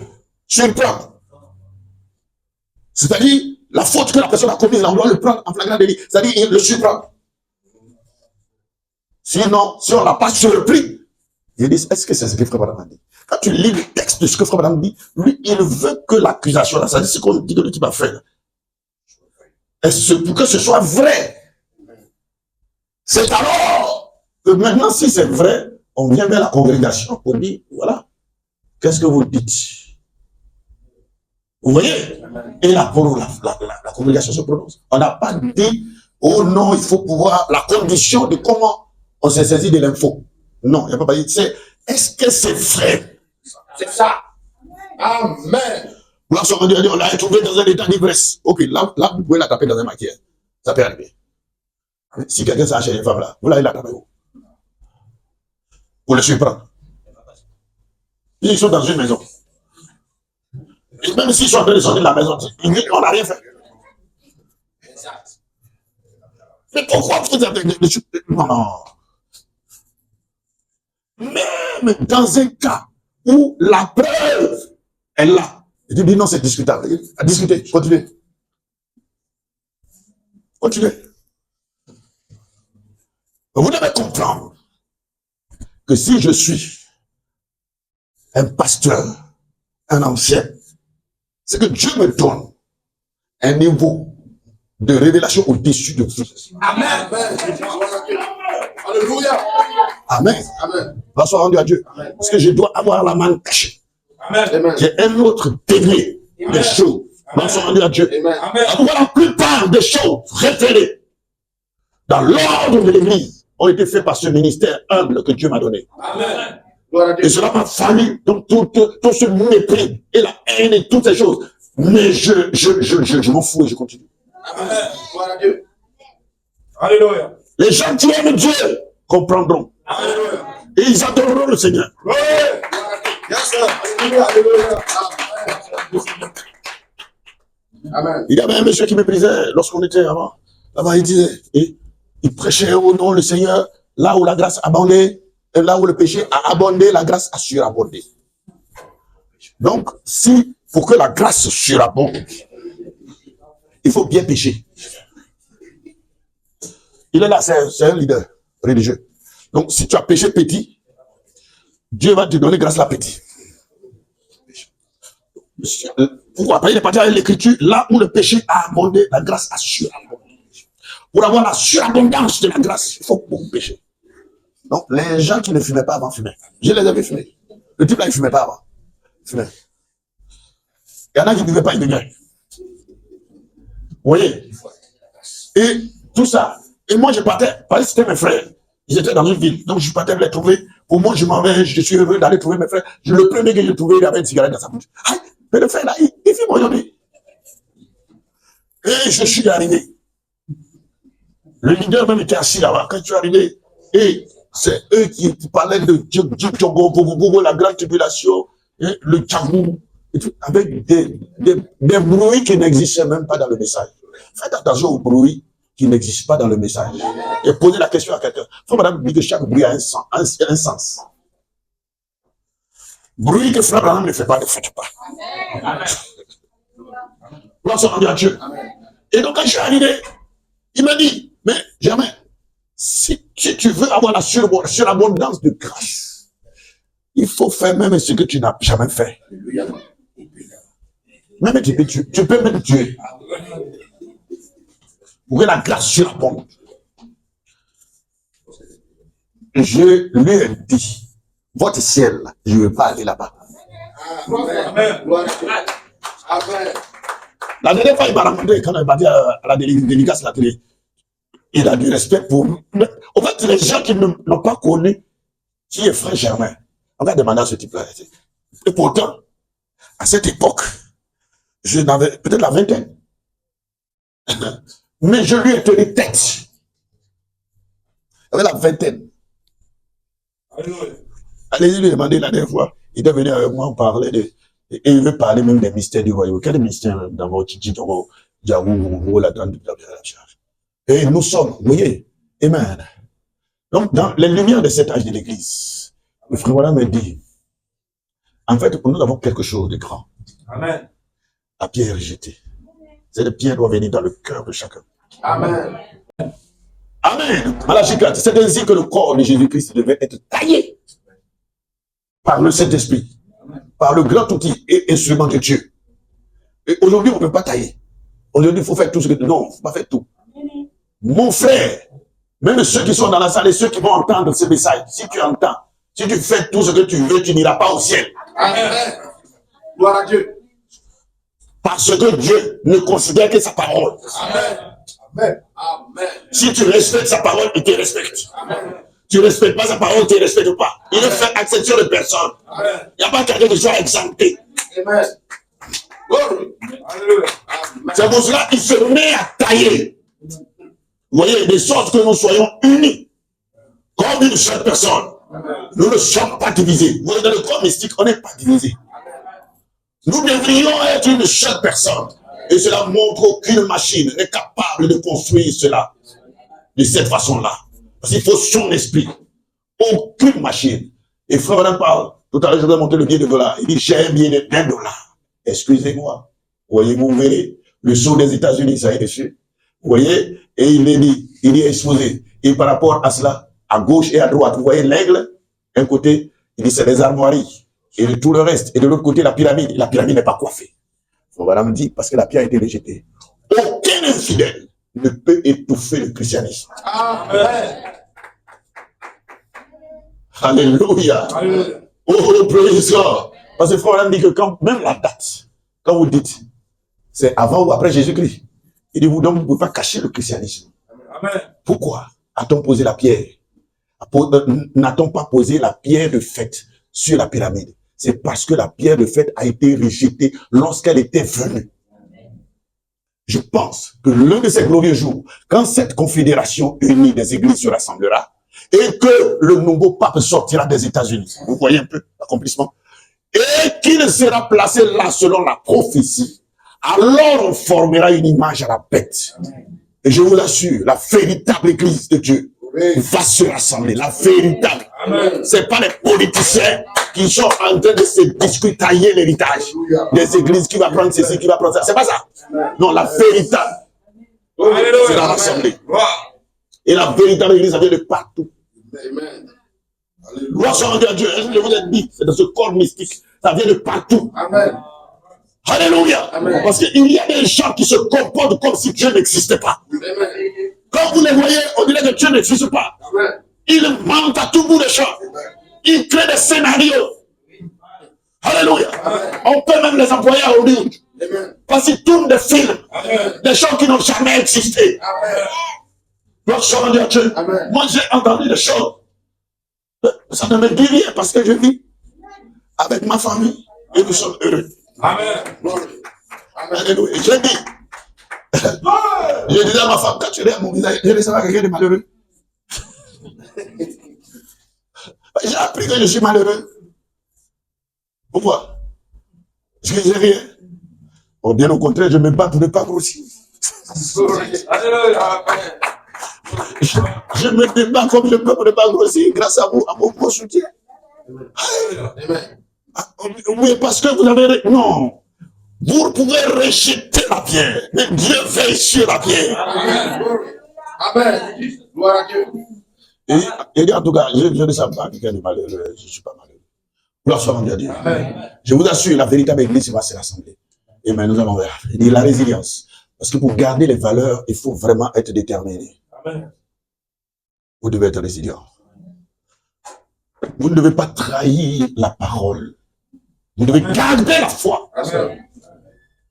surprendre. C'est-à-dire, la faute que la personne a commise, là, on doit le prendre en flagrant délit. C'est-à-dire, le surprendre. Sinon, si on l'a pas surpris, il dit, est-ce que c'est ce que Frère Branham dit? Quand tu lis le texte de ce que Frère Branham dit, lui, il veut que l'accusation, là, c'est-à-dire ce qu'on dit que le type a fait, est-ce pour que ce soit vrai? C'est alors que maintenant, si c'est vrai, on vient vers la congrégation pour dire, voilà, qu'est-ce que vous dites? Vous voyez? Et la congrégation se prononce. On n'a pas dit, oh non, il faut pouvoir, la condition de comment on s'est saisi de l'info. Non, il n'y a pas dit, c'est, est-ce que c'est vrai? C'est ça. Amen. Là, on l'a trouvé dans un état d'ivresse. Ok, là, vous pouvez la taper dans un maquillage. Ça peut arriver. Si quelqu'un s'achète une femme là, vous l'avez la taper où? Pour le surprendre. Ils sont dans une maison. Et même s'ils sont en train de sortir de la maison, on n'a rien fait. Mais pourquoi vous avez des... Non, non. Même dans un cas où la preuve est là. Et tu dis non, c'est discutable. À discuter, continuez. Continuez. Vous devez comprendre que si je suis un pasteur, un ancien, c'est que Dieu me donne un niveau de révélation au-dessus de vous. Amen. Alléluia. Amen. Amen. Grâce soit rendue à Dieu. Amen. Parce que je dois avoir la main cachée. Amen. J'ai un autre degré des choses. Grâce soit rendue à Dieu. Amen. Alors, la plupart des choses révélées dans l'ordre de l'Église ont été faites par ce ministère humble que Dieu m'a donné. Amen. Et cela m'a fallu donc tout ce mépris et la haine et toutes ces choses. Mais je m'en fous et je continue. Amen. Gloire à Dieu. Alléluia. Les gens qui aiment Dieu comprendront. Alléluia. Et ils adoreront le Seigneur. Oui. Yes, sir. Alléluia. Alléluia. Amen. Il y avait un monsieur qui méprisait lorsqu'on était avant. Là-bas, il disait, il prêchait au nom du Seigneur, là où la grâce abondait, et là où le péché a abondé, la grâce a surabondé. Donc, pour que la grâce surabonde, il faut bien pécher. Il est là, c'est un leader religieux. Donc, si tu as péché petit, Dieu va te donner grâce à petit. Pourquoi? Parce qu'il est parti avec l'écriture, là où le péché a abondé, la grâce a surabondé. Pour avoir la surabondance de la grâce, il faut beaucoup pécher. Donc, les gens qui ne fumaient pas avant fumaient. Je les avais fumés. Le type là, il ne fumait pas avant. Il fumait. Il y en a qui ne buvaient pas, ils buvaient. Vous voyez? Et tout ça. Et moi, je partais, parce que c'était mes frères. Ils étaient dans une ville. Donc, je partais les trouver. Pour moi, je m'en vais, je suis heureux d'aller trouver mes frères. Le premier que j'ai trouvé, il avait une cigarette dans sa bouche. Ah, mais le frère là, il fume aujourd'hui. Et je suis arrivé. Le leader même était assis là-bas. Quand je suis arrivé, et c'est eux qui parlaient de Djogo, la grande tribulation, et le Tchagou, avec des bruits qui n'existaient même pas dans le message. Faites attention aux bruits qui n'existent pas dans le message. Et posez la question à quelqu'un. Il faut madame dire que chaque bruit a un sens. Bruit que Frère Branham ne fait pas, ne faites pas. Gloire soit rendue à Dieu. Et donc quand je suis arrivé, il m'a dit, mais jamais, si tu veux avoir la surabondance de grâce, il faut faire même ce que tu n'as jamais fait. Même tu peux même tuer. Pour que la grâce surabonde. Je lui ai dit, votre ciel, je ne veux pas aller là-bas. Amen. Amen. La dernière fois, il m'a rencontré quand il m'a dit à la dédicace à la télé. Il a du respect pour nous. En fait, les gens qui n'ont pas connu qui est Frère Germain, on va demander à ce type-là. Et pourtant, à cette époque, je n'avais peut-être la vingtaine. Mais je lui ai tenu tête. Avec la vingtaine. Allez-y lui demander la dernière fois. Il est venu avec moi, on parlait de... Et il veut parler même des mystères du royaume. Quel est le mystère dans votre Titi, la grande charge? Et nous sommes, vous voyez, amen. Donc, dans les lumières de cet âge de l'Église, le frère voilà me dit, en fait, nous avons quelque chose de grand. Amen. À pierre jeté. Cette pierre doit venir dans le cœur de chacun. Amen. Amen. Malachie 4, c'est ainsi que le corps de Jésus-Christ devait être taillé par le Saint-Esprit, par le grand outil et instrument de Dieu. Et aujourd'hui, on ne peut pas tailler. Aujourd'hui, il faut faire tout ce que... Non, il ne faut pas faire tout. Mon frère, même ceux qui sont dans la salle et ceux qui vont entendre ce message, si tu entends, si tu fais tout ce que tu veux, tu n'iras pas au ciel. Amen. Gloire à Dieu. Parce que Dieu ne considère que sa parole. Amen. Amen. Amen. Si tu respectes sa parole, il te respecte. Amen. Tu ne respectes pas sa parole, il ne te respecte pas. Il ne fait exception de personne. Amen. Il n'y a pas quelqu'un qui soit exempté. Amen. Glory. Alléluia. Amen. C'est pour cela qu'il se met à tailler. Vous voyez, de sorte que nous soyons unis comme une seule personne. Amen. Nous ne sommes pas divisés. Vous voyez, dans le corps mystique, on n'est pas divisés. Nous devrions être une seule personne. Et cela montre qu'aucune machine n'est capable de construire cela de cette façon-là. Parce qu'il faut son esprit. Aucune machine. Et frère Branham parle. Tout à l'heure, je vous ai montré le billet de $. Il dit, j'ai un billet de $1. Excusez-moi. Voyez, vous verrez. Le sceau des États-Unis, ça y est dessus. Vous voyez? Et il est exposé. Et par rapport à cela, à gauche et à droite, vous voyez l'aigle, un côté, il dit c'est les armoiries. Et de tout le reste. Et de l'autre côté, la pyramide. La pyramide n'est pas coiffée. Voilà, me dit, parce que la pierre a été rejetée. Aucun infidèle ne peut étouffer le christianisme. Amen. Alléluia. Oh, praise God. Parce que frère, on dit que quand, même la date, quand vous dites, c'est avant ou après Jésus-Christ, il dit, vous ne pouvez pas cacher le christianisme. Amen. Pourquoi a-t-on posé la pierre? N'a-t-on pas posé la pierre de fête sur la pyramide? C'est parce que la pierre de fête a été rejetée lorsqu'elle était venue. Je pense que l'un de ces glorieux jours, quand cette confédération unie des églises se rassemblera, et que le nouveau pape sortira des États-Unis, vous voyez un peu l'accomplissement, et qu'il sera placé là selon la prophétie, alors on formera une image à la bête. Et je vous l'assure, la véritable église de Dieu va se rassembler, la véritable. C'est pas les politiciens qui sont en train de se discutailler l'héritage des églises, qui va prendre ceci, qui va prendre ça. C'est pas ça. Non, la véritable sera rassemblée. Et la véritable église, ça vient de partout. Gloire soit rendue à Dieu. Je vous ai dit, c'est dans ce corps mystique. Ça vient de partout. Amen. Alléluia. Amen. Parce qu'il y a des gens qui se comportent comme si Dieu n'existait pas. Amen. Quand vous les voyez, on dirait que Dieu n'existe pas. Amen. Ils mentent à tout bout de champ. Ils créent des scénarios. Alléluia. Amen. On peut même les envoyer à Hollywood. Parce qu'ils tournent des films. Amen. Des gens qui n'ont jamais existé. Gloire soit rendue à Dieu. Amen. Moi, j'ai entendu des choses. Ça ne me dit rien parce que je vis avec ma famille et nous sommes heureux. Amen. Alléluia. Je dis, je disais à ma femme, quand tu regardes mon visage, je ne sais pas quelqu'un de malheureux. J'ai appris que je suis malheureux. Pourquoi? Parce que j'ai rien. Oh, bien au contraire, je me bats pour ne pas grossir. Je me débat comme je peux pour ne pas grossir grâce à vous, à mon gros soutien. Oui, parce que vous avez... Non. Vous pouvez rejeter la pierre, mais Dieu veille sur la pierre. Amen. Gloire à Dieu. Et en tout cas, je ne sais pas quelqu'un de malheureux, je ne suis pas malheureux. Gloire soit rendue à Dieu. Je vous assure, la véritable église va se rassembler. Et maintenant, nous allons voir. Il dit la résilience. Parce que pour garder les valeurs, il faut vraiment être déterminé. Amen. Vous devez être résilient. Vous ne devez pas trahir la parole. Vous devez garder la foi. Amen.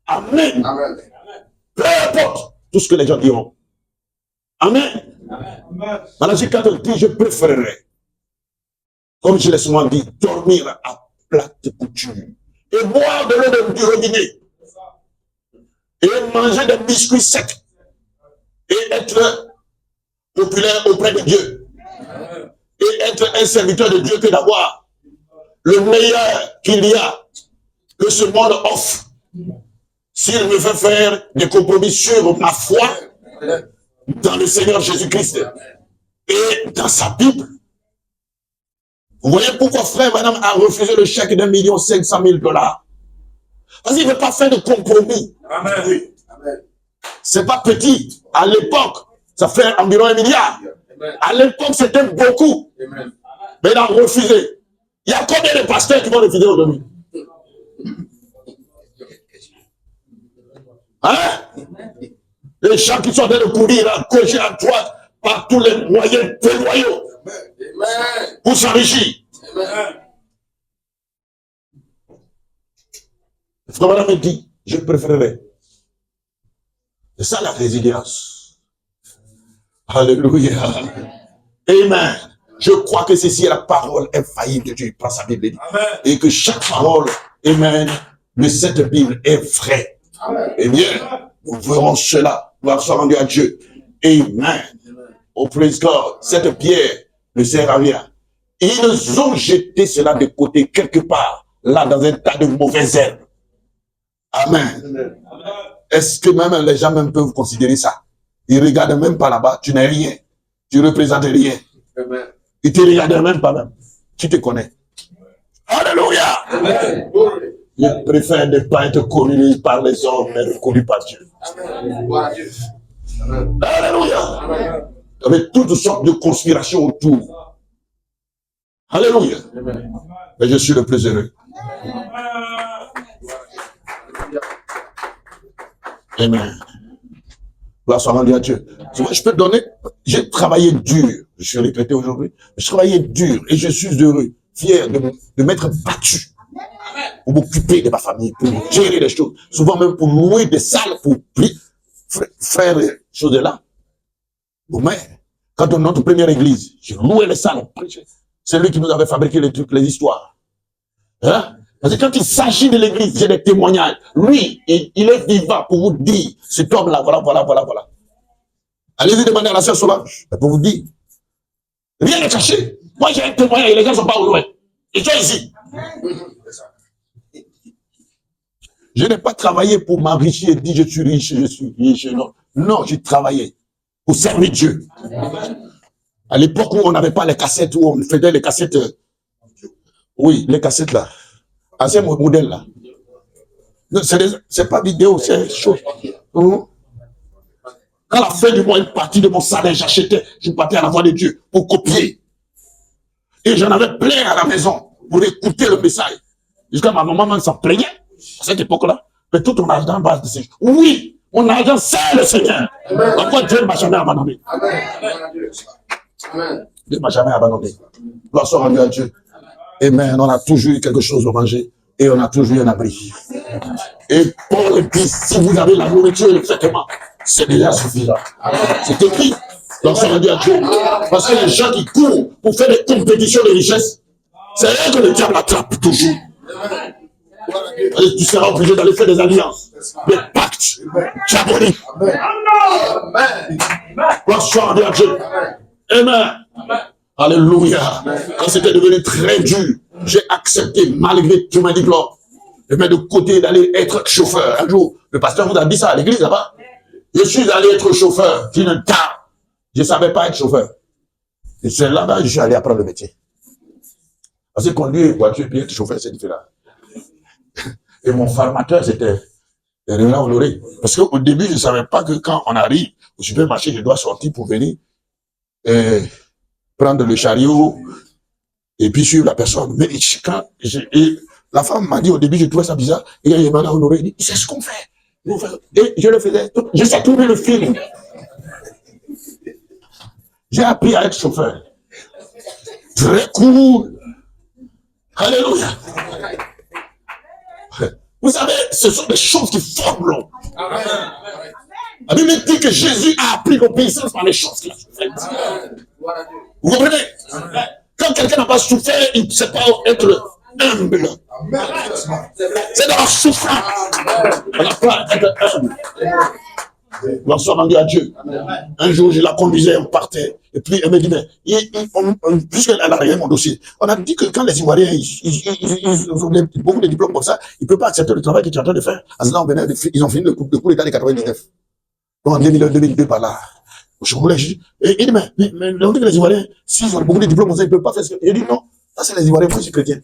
Amen. Amen. Peu importe tout ce que les gens diront. Amen. Amen. Malachi 4 dit, je préférerais, comme je l'ai souvent dit, dormir à plate couture et boire de l'eau du robinet et manger des biscuits secs et être populaire auprès de Dieu et être un serviteur de Dieu que d'avoir le meilleur qu'il y a que ce monde offre. S'il me fait faire des compromis sur ma foi dans le Seigneur Jésus-Christ et dans sa Bible. Vous voyez pourquoi frère madame a refusé le chèque d'1,5 million Parce qu'il ne veut pas faire de compromis. Amen. C'est pas petit. À l'époque, ça fait environ 1 milliard. À l'époque, c'était beaucoup. Amen. Mais il a refusé. Il y a combien de pasteurs qui vont refuser aujourd'hui? Hein? Les gens qui sont en train de courir à gauche et à droite par tous les moyens déloyaux pour s'enrichir. Le frère madame me dit, je préférerais. C'est ça la résilience. Alléluia. Amen. Je crois que ceci est la parole infaillible de Dieu. Il prend sa Bible et que chaque parole, amen, de cette Bible est vraie. Eh bien, nous verrons cela. Gloire soit rendue à Dieu. Amen. Oh, praise God. Cette pierre ne sert à rien. Ils ont jeté cela de côté quelque part, là, dans un tas de mauvaises herbes. Amen. Est-ce que même les gens même peuvent considérer ça? Ils ne regardent même pas là-bas. Tu n'es rien. Tu ne représentes rien. Ils ne te regardent même pas même. Tu te connais. Amen. Je préfère ne pas être connu par les hommes, mais reconnu par Dieu. Amen. Gloire à Dieu. Amen. Alléluia. Amen. Avec toutes sortes de conspirations autour. Alléluia. Amen. Mais je suis le plus heureux. Amen. Gloire soit rendue à Dieu. Tu vois, je peux donner, j'ai travaillé dur. Je suis retraité aujourd'hui. Je travaillais dur et je suis heureux, fier de m'être battu pour m'occuper de ma famille, pour gérer les choses. Souvent même pour louer des salles, pour faire les choses là. Bon, mais, quand on est notre première église, j'ai loué les salles, on prêchait. C'est lui qui nous avait fabriqué les trucs, les histoires. Hein? Parce que quand il s'agit de l'église, j'ai des témoignages. Lui, il est vivant pour vous dire, cet homme-là, voilà. Allez-y demander à la sœur Solange, pour vous dire. Rien n'est caché. Moi, j'ai un témoignage et les gens ne sont pas au loin. Ils sont ici. Je n'ai pas travaillé pour m'enrichir et dire je suis riche. Non, j'ai travaillé pour servir Dieu. À l'époque où on n'avait pas les cassettes, où on faisait les cassettes. Oui, les cassettes là. Ancien modèle là. C'est pas vidéo, c'est chose. À la fin du mois, une partie de mon salaire, j'achetais, je partais à la voix de Dieu pour copier. Et j'en avais plein à la maison pour écouter le message. Jusqu'à ma maman s'en plaignait à cette époque-là. Mais tout ton argent base de ces choses. Oui, mon argent, c'est le Seigneur. Pourquoi Dieu ne m'a jamais abandonné? Amen. Dieu ne m'a jamais abandonné. Gloire soit rendue à Dieu. Amen. On a toujours eu quelque chose à manger et on a toujours eu un abri. Et Paul dit, si vous avez la nourriture et le vêtement, c'est déjà suffisant. C'est écrit. Donc ça veut dire à Dieu. Parce que les gens qui courent pour faire des compétitions de richesse, c'est là que le diable attrape toujours. Et tu seras obligé d'aller faire des alliances, des pactes diaboliques. Donc ça veut dire à Dieu. Amen. Alléluia. Quand c'était devenu très dur, j'ai accepté malgré tous mes diplômes de mettre de côté d'aller être chauffeur. Un jour, le pasteur vous a dit ça à l'église là-bas. Je suis allé être chauffeur d'une car. Je ne savais pas être chauffeur. Et c'est là-bas que je suis allé apprendre le métier. Parce que conduire une voiture et puis être chauffeur, c'est différent. Et mon formateur, c'était Révérend Honoré. Parce qu'au début, je ne savais pas que quand on arrive au supermarché, je dois sortir pour venir prendre le chariot et puis suivre la personne. Mais quand la femme m'a dit au début, je trouvais ça bizarre. Et il m'a honoré, il dit, c'est ce qu'on fait. Et je le faisais. Je sais trouver le fil. J'ai appris à être chauffeur. Très cool. Alléluia. Vous savez, ce sont des choses qui forment l'homme. La Bible dit que Jésus a appris l'obéissance par les choses qu'il a faites. Vous comprenez? Quand quelqu'un n'a pas souffert, il ne sait pas être humble. C'est dans la souffrance. On apprend à être humble. Gloire soit rendue à Dieu. Un jour, je la conduisais, on partait. Et puis, elle me dit, mais, puisqu'elle a regardé mon dossier, on a dit que quand les Ivoiriens, ils ont beaucoup de diplômes comme ça, ils ne peuvent pas accepter le travail que tu es en train de faire. À ce moment-là, ils ont fini le coup d'état de 99. Donc, en 2002 par là. Je voulais, et il dit, mais on dit que les Ivoiriens, s'ils ont beaucoup de diplômes comme ça, ils ne peuvent pas faire ce que. Il dit, non, ça c'est les Ivoiriens, moi je suis chrétien.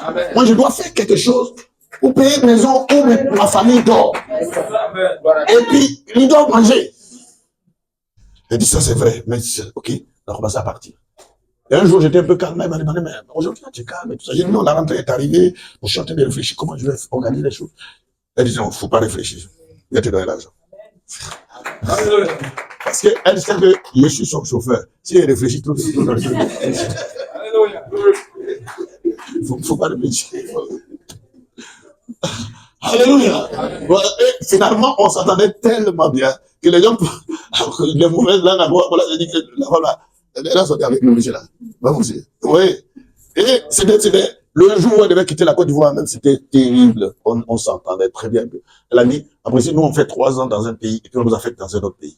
Amen. Moi, je dois faire quelque chose pour payer une maison où ma famille dort. Et puis, ils doivent manger. Il dit, ça c'est vrai, mais ok, on a commencé à partir. Et un jour, j'étais un peu calme, il m'a demandé, mais aujourd'hui, tu es calme et tout ça. J'ai dit, non, la rentrée est arrivée, je suis en train de réfléchir, comment je vais organiser les choses. Elle dit, non, il ne faut pas réfléchir. Il va te donner l'argent. Parce qu'elle sait que je suis son chauffeur. Si elle réfléchit tout dans le il ne faut pas réfléchir. Alléluia. Et finalement, on s'entendait tellement bien que les gens, les mauvaises langues, voilà, j'ai dit que les gens sont avec nous, monsieur là. Oui. Et c'était le jour où elle devait quitter la Côte d'Ivoire, même, c'était terrible. On s'entendait très bien. Elle a dit, après, nous, on fait 3 ans dans un pays, et puis on nous affecte dans un autre pays.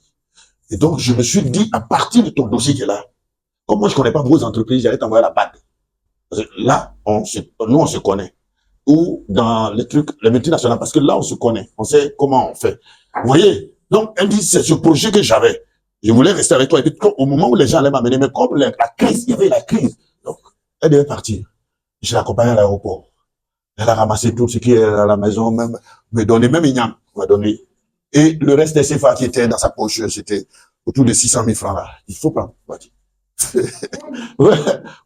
Et donc, je me suis dit, à partir de ton dossier qui est là, comme moi, je ne connais pas vos entreprises, j'allais t'envoyer la bague. Là, nous, on se connaît. Ou dans les trucs, les multinationales, parce que là, on se connaît. On sait comment on fait. Vous voyez? Donc, elle dit, c'est ce projet que j'avais. Je voulais rester avec toi. Et puis, au moment où les gens allaient m'amener, mais comme la crise, il y avait la crise. Donc, elle devait partir. Je l'accompagne à l'aéroport. Elle a ramassé tout ce qui est à la maison, même, me donnait, même Ignam m'a donné. Et le reste des CFA qui était dans sa poche, c'était autour de 600 000 francs là. Il faut prendre.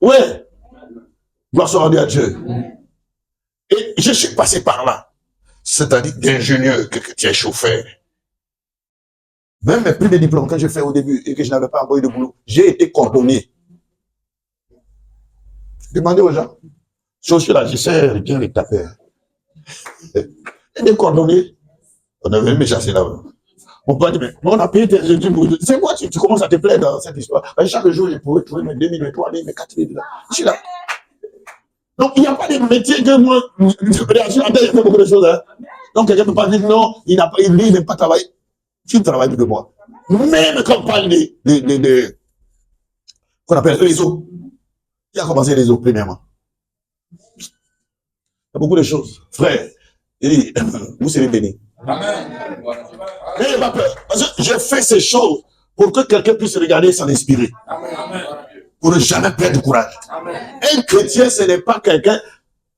Ouais. Gloire soit rendue à Dieu. Et je suis passé par là. C'est-à-dire d'ingénieur que tu es chauffeur. Même mes prix de diplôme, quand je fais au début et que je n'avais pas envoyé de boulot, j'ai été coordonné. Demandez aux gens. Chose là, je sais bien les taper. J'ai coordonné. On avait même chassé là-bas. Mon père dit, mais on a payé tes études. C'est quoi, tu commences à te plaire dans cette histoire. Chaque jour, je pouvais trouver mes 2 000, mes 3 000, mes 4 000. Je suis là. Donc, il n'y a pas de métier que moi, je fais beaucoup de choses. Hein. Donc, quelqu'un ne peut pas dire non, il n'aime pas travailler. Qui travaille plus que moi? Même quand on parle qu'on appelle les eaux. Qui a commencé les eaux, premièrement? Il y a beaucoup de choses. Frère, il dit, vous serez bénis. Amen. N'ayez pas peur. Parce que je fais ces choses pour que quelqu'un puisse regarder et s'en inspirer. Amen. Pour ne jamais perdre courage. Amen. Un chrétien, ce n'est pas quelqu'un,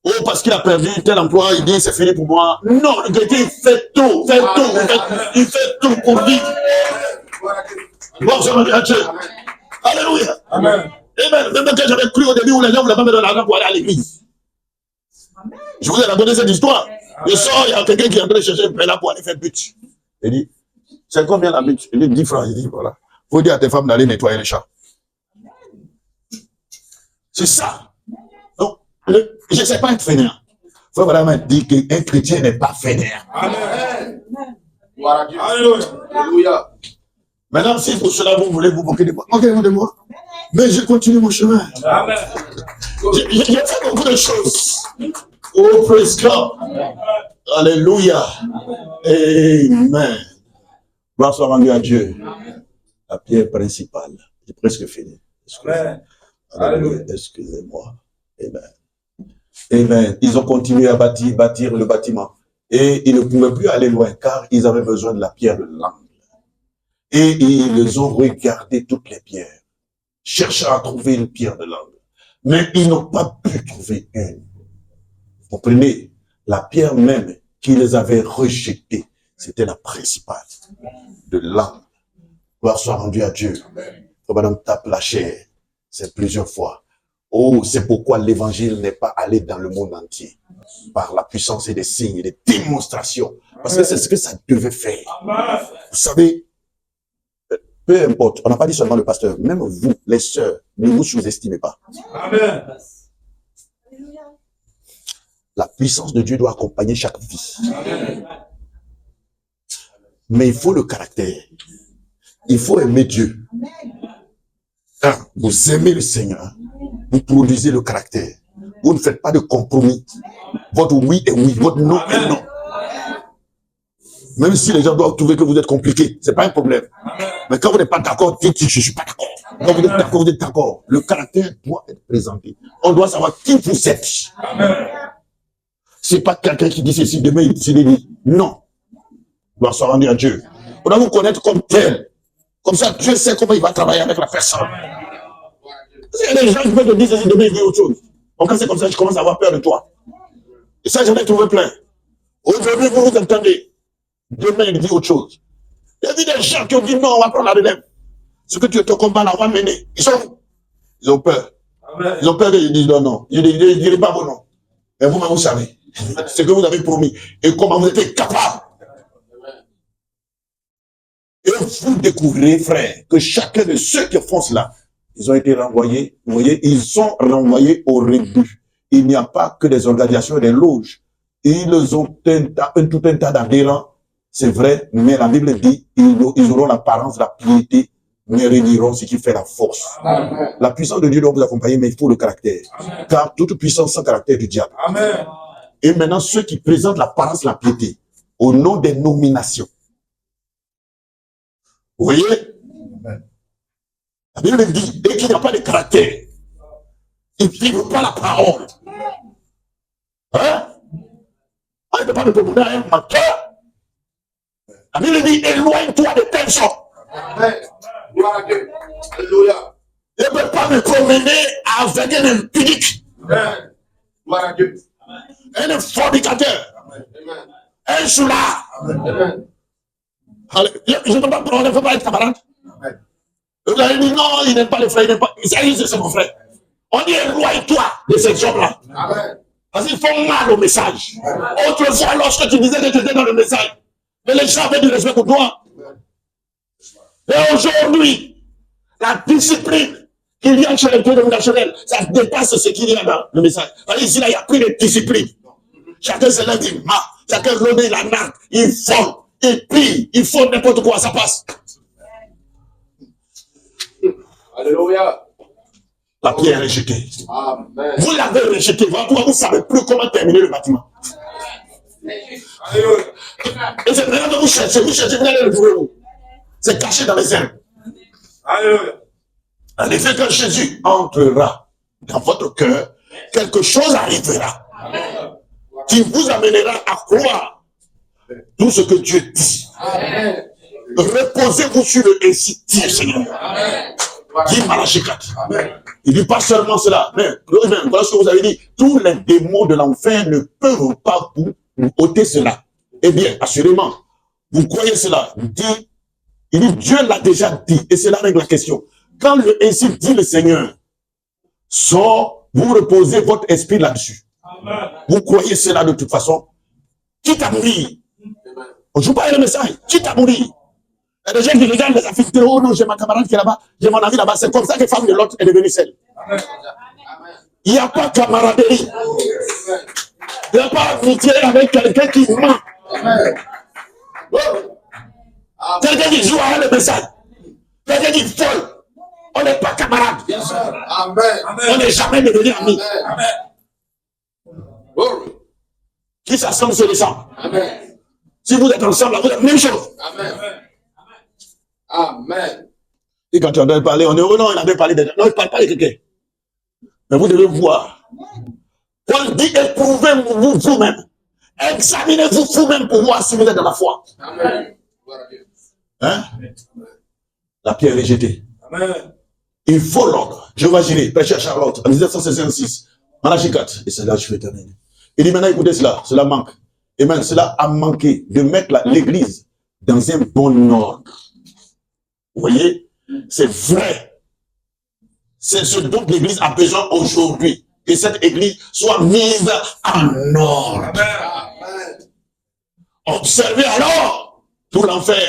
oh, parce qu'il a perdu tel emploi, il dit c'est fini pour moi. Non, le chrétien, il fait tout, il fait tout pour vivre. Bon, ça va Dieu. Alléluia. Amen. Amen. Même quand j'avais cru au début où les gens voulaient pas me donner l'argent pour aller à l'église. Je vous ai raconté cette histoire. Je sors, il y a quelqu'un qui est en train de chercher un là pour aller faire but. Il dit, c'est combien la but? Il dit 10 francs. Il dit, voilà. Faut dire à tes femmes d'aller nettoyer les chats. C'est ça. Donc, je ne sais pas être fainéant. Il faut vraiment dire qu'un chrétien n'est pas fainéant. Amen. Alléluia. Maintenant, si pour cela vous voulez vous moquer de moi, moquez-vous de moi. Mais je continue mon chemin. Amen. J'ai fait beaucoup de choses. Oh, praise God. Alléluia. Amen. Gloire soit rendue à Dieu. La pierre principale. J'ai presque fini. Alléluia. Excusez-moi. Amen. Amen. Ils ont continué à bâtir le bâtiment. Et ils ne pouvaient plus aller loin car ils avaient besoin de la pierre de l'angle. Et ils ont regardé toutes les pierres, cherchant à trouver une pierre de l'angle. Mais ils n'ont pas pu trouver une. Vous comprenez? La pierre même qu'ils avaient rejetée, c'était la principale de l'angle. Gloire soit rendue à Dieu. Quand madame tape la chair, c'est plusieurs fois. Oh, c'est pourquoi l'évangile n'est pas allé dans le monde entier. Par la puissance et des signes et des démonstrations. Parce que c'est ce que ça devait faire. Vous savez, peu importe, on n'a pas dit seulement le pasteur, même vous, les sœurs, ne vous sous-estimez pas. Amen. La puissance de Dieu doit accompagner chaque vie. Amen. Mais il faut le caractère. Il faut aimer Dieu. Quand vous aimez le Seigneur, vous produisez le caractère. Vous ne faites pas de compromis. Votre oui est oui, votre non est non. Même si les gens doivent trouver que vous êtes compliqué, c'est pas un problème. Mais quand vous n'êtes pas d'accord, dites je ne suis pas d'accord. Quand vous êtes d'accord, vous êtes d'accord. Le caractère doit être présenté. On doit savoir qui vous êtes. C'est pas quelqu'un qui dit ceci, demain il dit non. Gloire soit rendue à Dieu. On doit vous connaître comme tel. Comme ça, Dieu sait comment il va travailler avec la personne. Il y a des gens qui peuvent te dire ceci, demain il dit autre chose. Donc quand c'est comme ça, je commence à avoir peur de toi. Et ça, j'en ai trouvé plein. Aujourd'hui, vous vous entendez. Demain, il dit autre chose. Il y a des gens qui ont dit non, on va prendre la relève. Ce que tu es ton combat là, on va mener. Ils ont peur. Amen. Ils ont peur qu'ils disent non. Je ne dirai pas vos noms. Mais vous-même, vous savez. Ce que vous avez promis. Et comment vous êtes capable. Et vous découvrirez, frère, que chacun de ceux qui font cela, ils ont été renvoyés. Vous voyez, ils sont renvoyés au rebut. Il n'y a pas que des organisations et des loges. Ils ont tout un tas d'adhérents. C'est vrai, mais la Bible dit ils auront l'apparence de la piété, mais réuniront ce qui fait la force. Amen. La puissance de Dieu doit vous accompagner, mais il faut le caractère. Amen. Car toute puissance sans caractère du diable. Amen. Et maintenant, ceux qui présentent l'apparence de la piété, au nom des nominations. Vous voyez? Amen. La Bible dit, et qu'il n'y a pas de caractère, ils ne vivent pas la parole. Hein? On ne peut pas me proposer à un menteur. La Bible dit, éloigne-toi de telles choses. Alléluia. Je ne peux pas me promener avec un impudique. Gloire à Dieu. Un fornicateur. Amen. Un soulard. Amen. Je ne peux pas, on ne peut pas être camarade. Amen. Vous avez dit non, il n'aime pas les frères, il n'aime pas. C'est mon frère. On dit éloigne-toi de ces hommes-là. Amen. Parce qu'ils font mal au message. Autrefois, lorsque tu disais que tu étais dans le message, mais les gens avaient du respect pour toi. Et aujourd'hui, la discipline qu'il y a chez les dénominationnels, ça dépasse ce qu'il y a dans le message. Ici, là, il n'y a plus de discipline. Chacun se lève, il marche. Chacun remet la nappe, il fonde, il prie, il faut n'importe quoi, ça passe. Alléluia. La pierre est jetée. Amen. Vous l'avez rejetée. Vous ne savez plus comment terminer le bâtiment. Alléluia. Et c'est maintenant que vous cherchez, vous allez le trouver où? C'est caché dans les herbes. Alléluia. En effet, quand Jésus entrera dans votre cœur, quelque chose arrivera qui vous amènera à croire tout ce que Dieu dit. Amen. Reposez-vous sur le ainsi dit, Seigneur. Amen. Dit Malachie 4. Amen. Il dit pas seulement cela, mais voilà ce que vous avez dit. Tous les démons de l'enfer ne peuvent pas vous ôter cela. Eh bien, assurément, vous croyez cela. Il dit, Dieu l'a déjà dit, et cela règle la question. Quand le ainsi dit le Seigneur sort, vous reposez votre esprit là-dessus. Vous croyez cela de toute façon. Quitte à mourir. On ne joue pas le message. Quitte à mourir. Il y a des gens qui regardent les affiches. Oh non, j'ai ma camarade qui est là-bas. J'ai mon ami là-bas. C'est comme ça que la femme de l'autre est devenue celle. Il n'y a pas camaraderie. Il n'y a pas amitié avec quelqu'un qui ment. Quelqu'un qui joue avec le message. Quelqu'un qui vole. On n'est pas camarades. Amen. On n'est jamais devenus amis. Amen. Glory. Qui s'assemble se descend. Amen. Si vous êtes ensemble, vous êtes la même chose. Amen. Amen. Et quand tu entends parler, on est, oh non, il avait parlé de... Non, il ne parle pas de quelqu'un. Mais vous devez voir. Paul dit, éprouvez-vous vous-même. Examinez-vous vous-même pour voir si vous êtes dans la foi. Amen. Gloire à Dieu. Hein? La pierre est jetée. Amen. Il faut l'ordre. Jéhovah Jireh, prêché à Charlotte, en 1966. Malachie 4. Et c'est là que je vais terminer. Il dit maintenant, écoutez cela, cela manque. Et même cela a manqué de mettre l'église dans un bon ordre. Vous voyez? C'est vrai. C'est ce dont l'église a besoin aujourd'hui. Que cette église soit mise en ordre. Amen. Observez alors tout l'enfer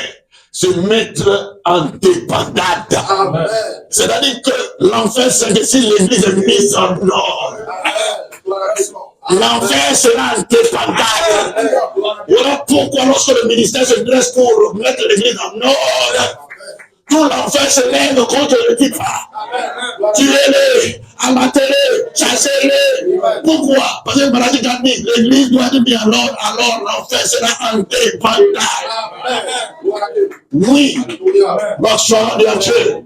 se mettre en débandade. Amen. C'est-à-dire que l'enfer, c'est que si l'église est mise en ordre, Amen. Gloire à Dieu. l'enfer sera en débandade. Voilà pourquoi lorsque le ministère se dresse pour mettre l'église en ordre, tout l'enfer se lève contre le type. Tuez-les, abattez-les, chassez-les. Pourquoi? Parce que Malachie a dit, l'église doit être mise en ordre, alors l'enfer sera en débandade. Amen. Gloire à Dieu. Oui, Alléluia. gloire à Dieu.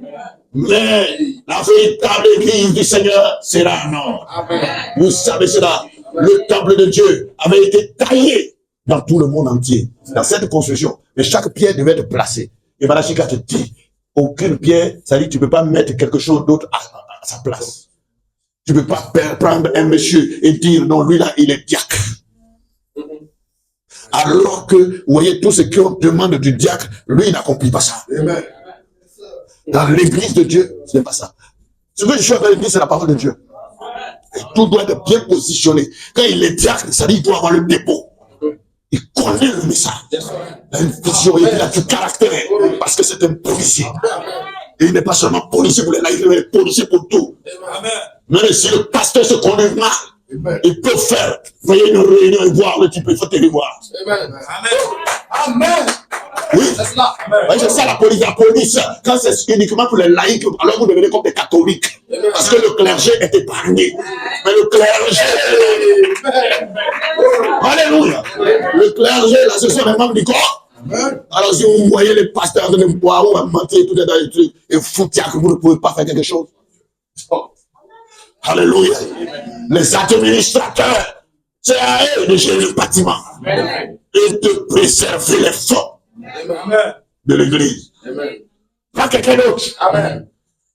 Mais la véritable église du Seigneur sera en ordre. Amen. Vous savez cela. Le temple de Dieu avait été taillé dans tout le monde entier, dans cette construction. Mais chaque pierre devait être placée. Et Malachie te dit, aucune pierre, ça dit, tu ne peux pas mettre quelque chose d'autre à sa place. Tu ne peux pas prendre un monsieur et dire, non, lui là, il est diacre. Alors que, vous voyez, tout ce qu'on demande du diacre, lui, il n'accomplit pas ça. Amen. Dans l'église de Dieu, ce n'est pas ça. Ce que je suis en train de dire, c'est la parole de Dieu. Et tout doit être bien positionné. Quand il est diacre, ça dit qu'il doit avoir le dépôt. Il connaît le message. Il a une vision, il a du caractère. Parce que c'est un policier. Et il n'est pas seulement policier pour les laïcs, mais policier pour tout. Amen. Même si le pasteur se conduit mal, il peut faire, vous voyez, une réunion et voir le type, il faut te voir. Amen. Amen. Oui, C'est cela. oui, c'est ça la police. La police, quand c'est uniquement pour les laïcs, alors vous devenez comme des catholiques. Parce que le clergé est épargné. Mais le clergé, alléluia, le clergé, là, ce sont les membres du corps. Alors si vous voyez les pasteurs de boire ou à mentir, tout est dans les trucs, et foutre que vous ne pouvez pas faire quelque chose. Alléluia. Les administrateurs, c'est à eux de gérer le bâtiment et de préserver les fonds de l'église. Pas quelqu'un d'autre. Amen.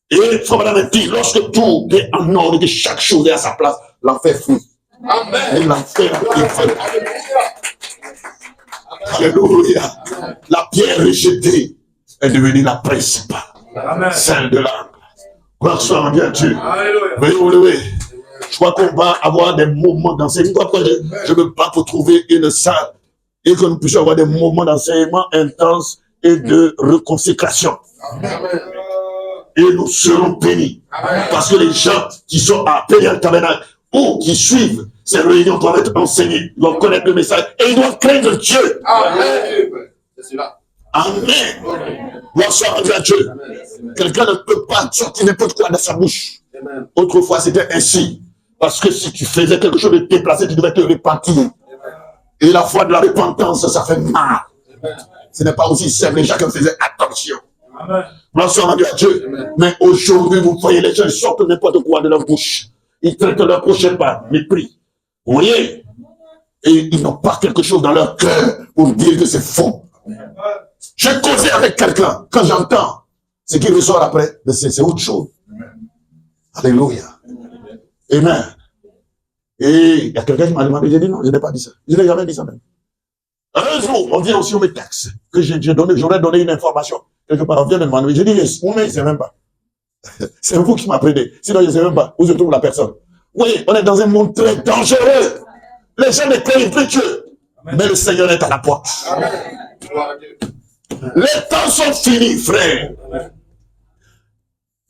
Et il faut madame dire, lorsque tout est en ordre, que chaque chose est à sa place, l'enfer fuit. Et l'enfer a été vaincu. Alléluia. La pierre rejetée est devenue la principale. Celle de l'âme. Gloire soit rendue à Dieu. Oui. Je crois qu'on va avoir des moments d'enseignement. Je me bats pour trouver une salle et que nous puissions avoir des moments d'enseignement intenses et de reconsécration. Et nous serons bénis. Parce que les gens qui sont à Péniel Tabernacle ou qui suivent ces réunions doivent être enseignés, doivent connaître le message et ils doivent craindre Dieu. Amen. Gloire soit rendue à Dieu. Quelqu'un ne peut pas sortir n'importe quoi de sa bouche. Autrefois, c'était ainsi. Parce que si tu faisais quelque chose de déplacé, tu devais te repentir. Et la foi de la repentance, ça fait mal. Ce n'est pas aussi simple. Et chacun faisait attention. Gloire soit rendue à Dieu. Mais aujourd'hui, vous voyez, les gens sortent n'importe quoi de leur bouche. Ils traitent leur prochain par mépris. Vous voyez? Et ils n'ont pas quelque chose dans leur cœur pour dire que c'est faux. J'ai causé avec quelqu'un. Quand j'entends ce qui ressort après, c'est autre chose. Alléluia. Amen. Et il y a quelqu'un qui m'a demandé, j'ai dit non, je n'ai pas dit ça. Je n'ai jamais dit ça même. Un jour, on vient aussi, on me taxe. Que j'aurais donné une information. Quelque part, on vient de demander. J'ai dit, yes, on ne sait même pas. C'est vous qui m'apprenez. Sinon, je ne sais même pas où se trouve la personne. Oui, on est dans un monde très dangereux. Les gens ne craignent plus Dieu. Mais le Seigneur est à la porte. Les temps sont finis, frère.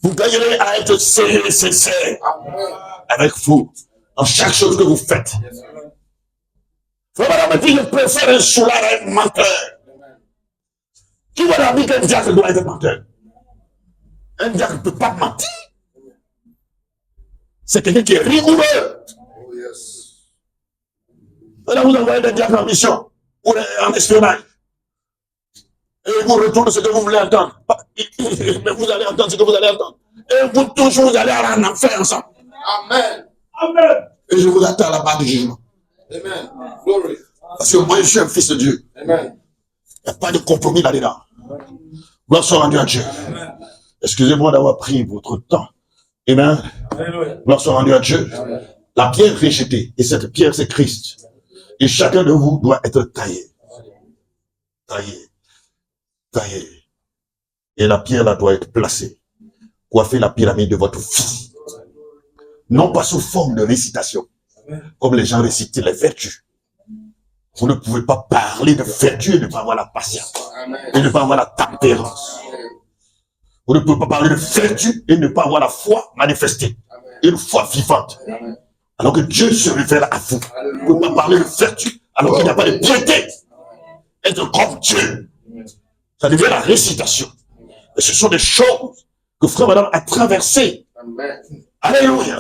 Vous gagnerez à être sérieux, sincère avec vous dans chaque chose que vous faites. Frère madame dit, je préfère un soulard à un menteur. Qui va dire qu'un diable doit être menteur? Un diable ne peut pas mentir. C'est quelqu'un qui est rigoureux. Là, vous envoyez des diables en mission ou en espionnage. Et vous retournez ce que vous voulez entendre. Mais vous allez entendre ce que vous allez entendre. Et vous tous, vous allez aller en enfer ensemble. Amen. Amen. Et je vous attends à la barre du jugement. Amen. Glory. Parce que moi, je suis un fils de Dieu. Amen. Il n'y a pas de compromis là-dedans. Gloire soit rendue à Dieu. Excusez-moi d'avoir pris votre temps. Amen. Gloire soit rendue à Dieu. Amen. La pierre rejetée, et cette pierre, c'est Christ. Et chacun de vous doit être taillé. Taillé. Et la pierre là doit être placée. Coiffer la pyramide de votre vie. Non pas sous forme de récitation. Comme les gens récitent les vertus. Vous ne pouvez pas parler de vertus et ne pas avoir la patience. Et ne pas avoir la tempérance. Vous ne pouvez pas parler de vertus et ne pas avoir la foi manifestée. Une foi vivante. Alors que Dieu se révèle à vous. Vous ne pouvez pas parler de vertus alors qu'il n'y a pas de piété. Être comme Dieu. Ça devient la récitation. Et ce sont des choses que frère madame a traversées. Alléluia.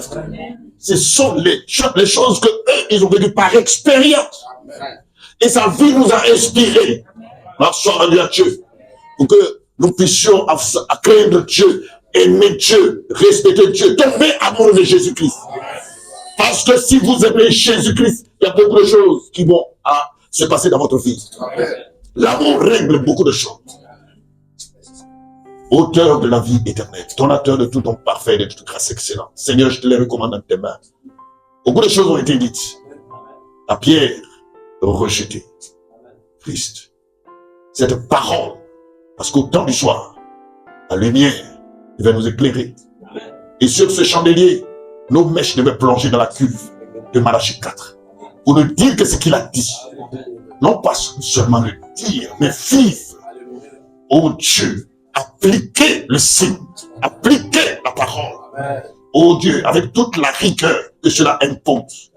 Ce sont les choses que eux, ils ont vécues par expérience. Et sa vie nous a inspirés. Merci à Dieu. Pour que nous puissions craindre Dieu, aimer Dieu, respecter Dieu, tomber amoureux de Jésus-Christ. Parce que si vous aimez Jésus-Christ, il y a beaucoup de choses qui vont se passer dans votre vie. L'amour règle beaucoup de choses. Auteur de la vie éternelle, donateur de tout don parfait et de toute grâce excellente. Seigneur, je te les recommande dans tes mains. Beaucoup de choses ont été dites. La pierre rejetée. Christ. Cette parole. Parce qu'au temps du soir, la lumière devait nous éclairer. Et sur ce chandelier, nos mèches devaient plonger dans la cuve de Malachie 4. Pour nous dire que ce qu'il a dit. Non pas seulement le dire, mais vivre. Oh Dieu. Appliquer le signe, appliquer la parole. Oh Dieu, avec toute la rigueur que cela impose.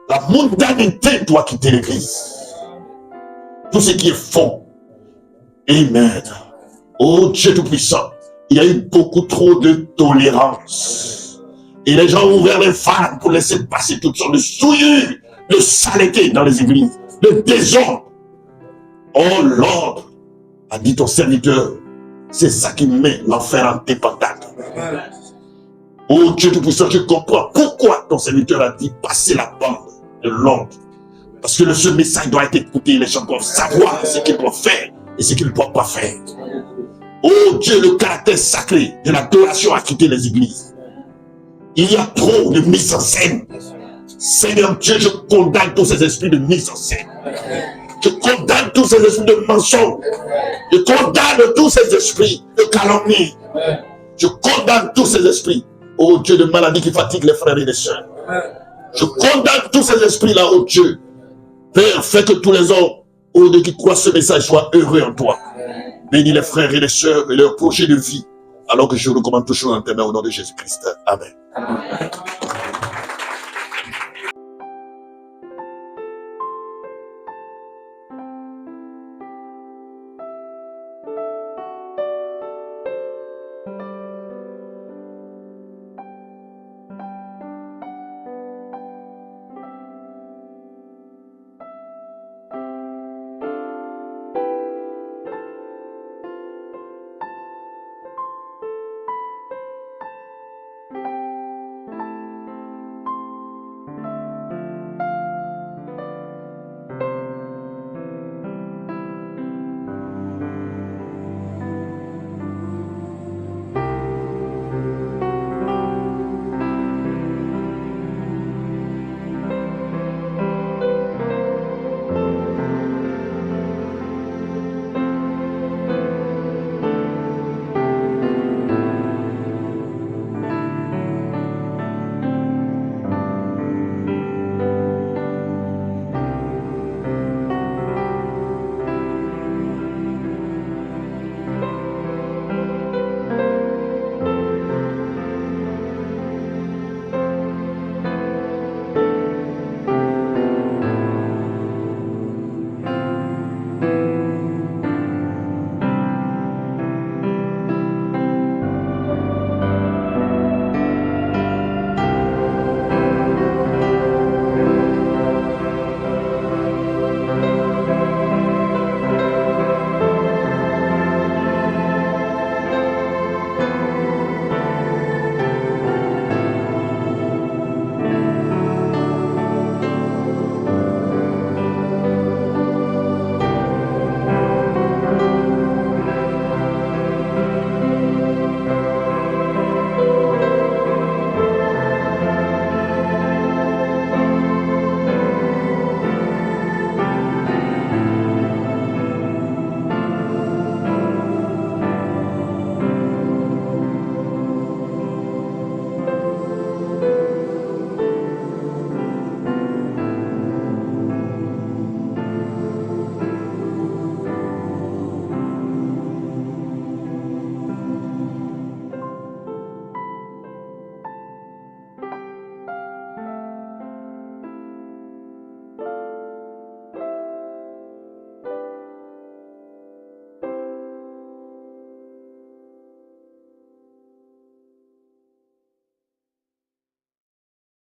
La mondanité doit quitter l'église. Tout ce qui est faux. Amen. Oh Dieu Tout-Puissant, il y a eu beaucoup trop de tolérance. Et les gens ont ouvert les vannes pour laisser passer toutes sortes de souillures, de saleté dans les églises, de désordre. Oh l'ordre a dit ton serviteur. C'est ça qui met l'enfer en débandade. Oh Dieu Tout-Puissant, je comprends pourquoi ton serviteur a dit passer la bande de l'ordre. Parce que ce message doit être écouté. Les gens doivent savoir ce qu'ils doivent faire et ce qu'ils ne doivent pas faire. Oh Dieu, le caractère sacré de l'adoration a quitté les églises. Il y a trop de mise en scène. Seigneur Dieu, je condamne tous ces esprits de mise en scène. Je condamne tous ces esprits de mensonge. Je condamne tous ces esprits de calomnie. Je condamne tous ces esprits, oh Dieu, de maladie qui fatigue les frères et les sœurs. Je condamne tous ces esprits-là, oh Dieu. Père, fais que tous les hommes, oh Dieu, qui croient ce message soient heureux en toi. Bénis les frères et les sœurs et leurs projets de vie, alors que je recommande toujours en tes mains au nom de Jésus-Christ. Amen.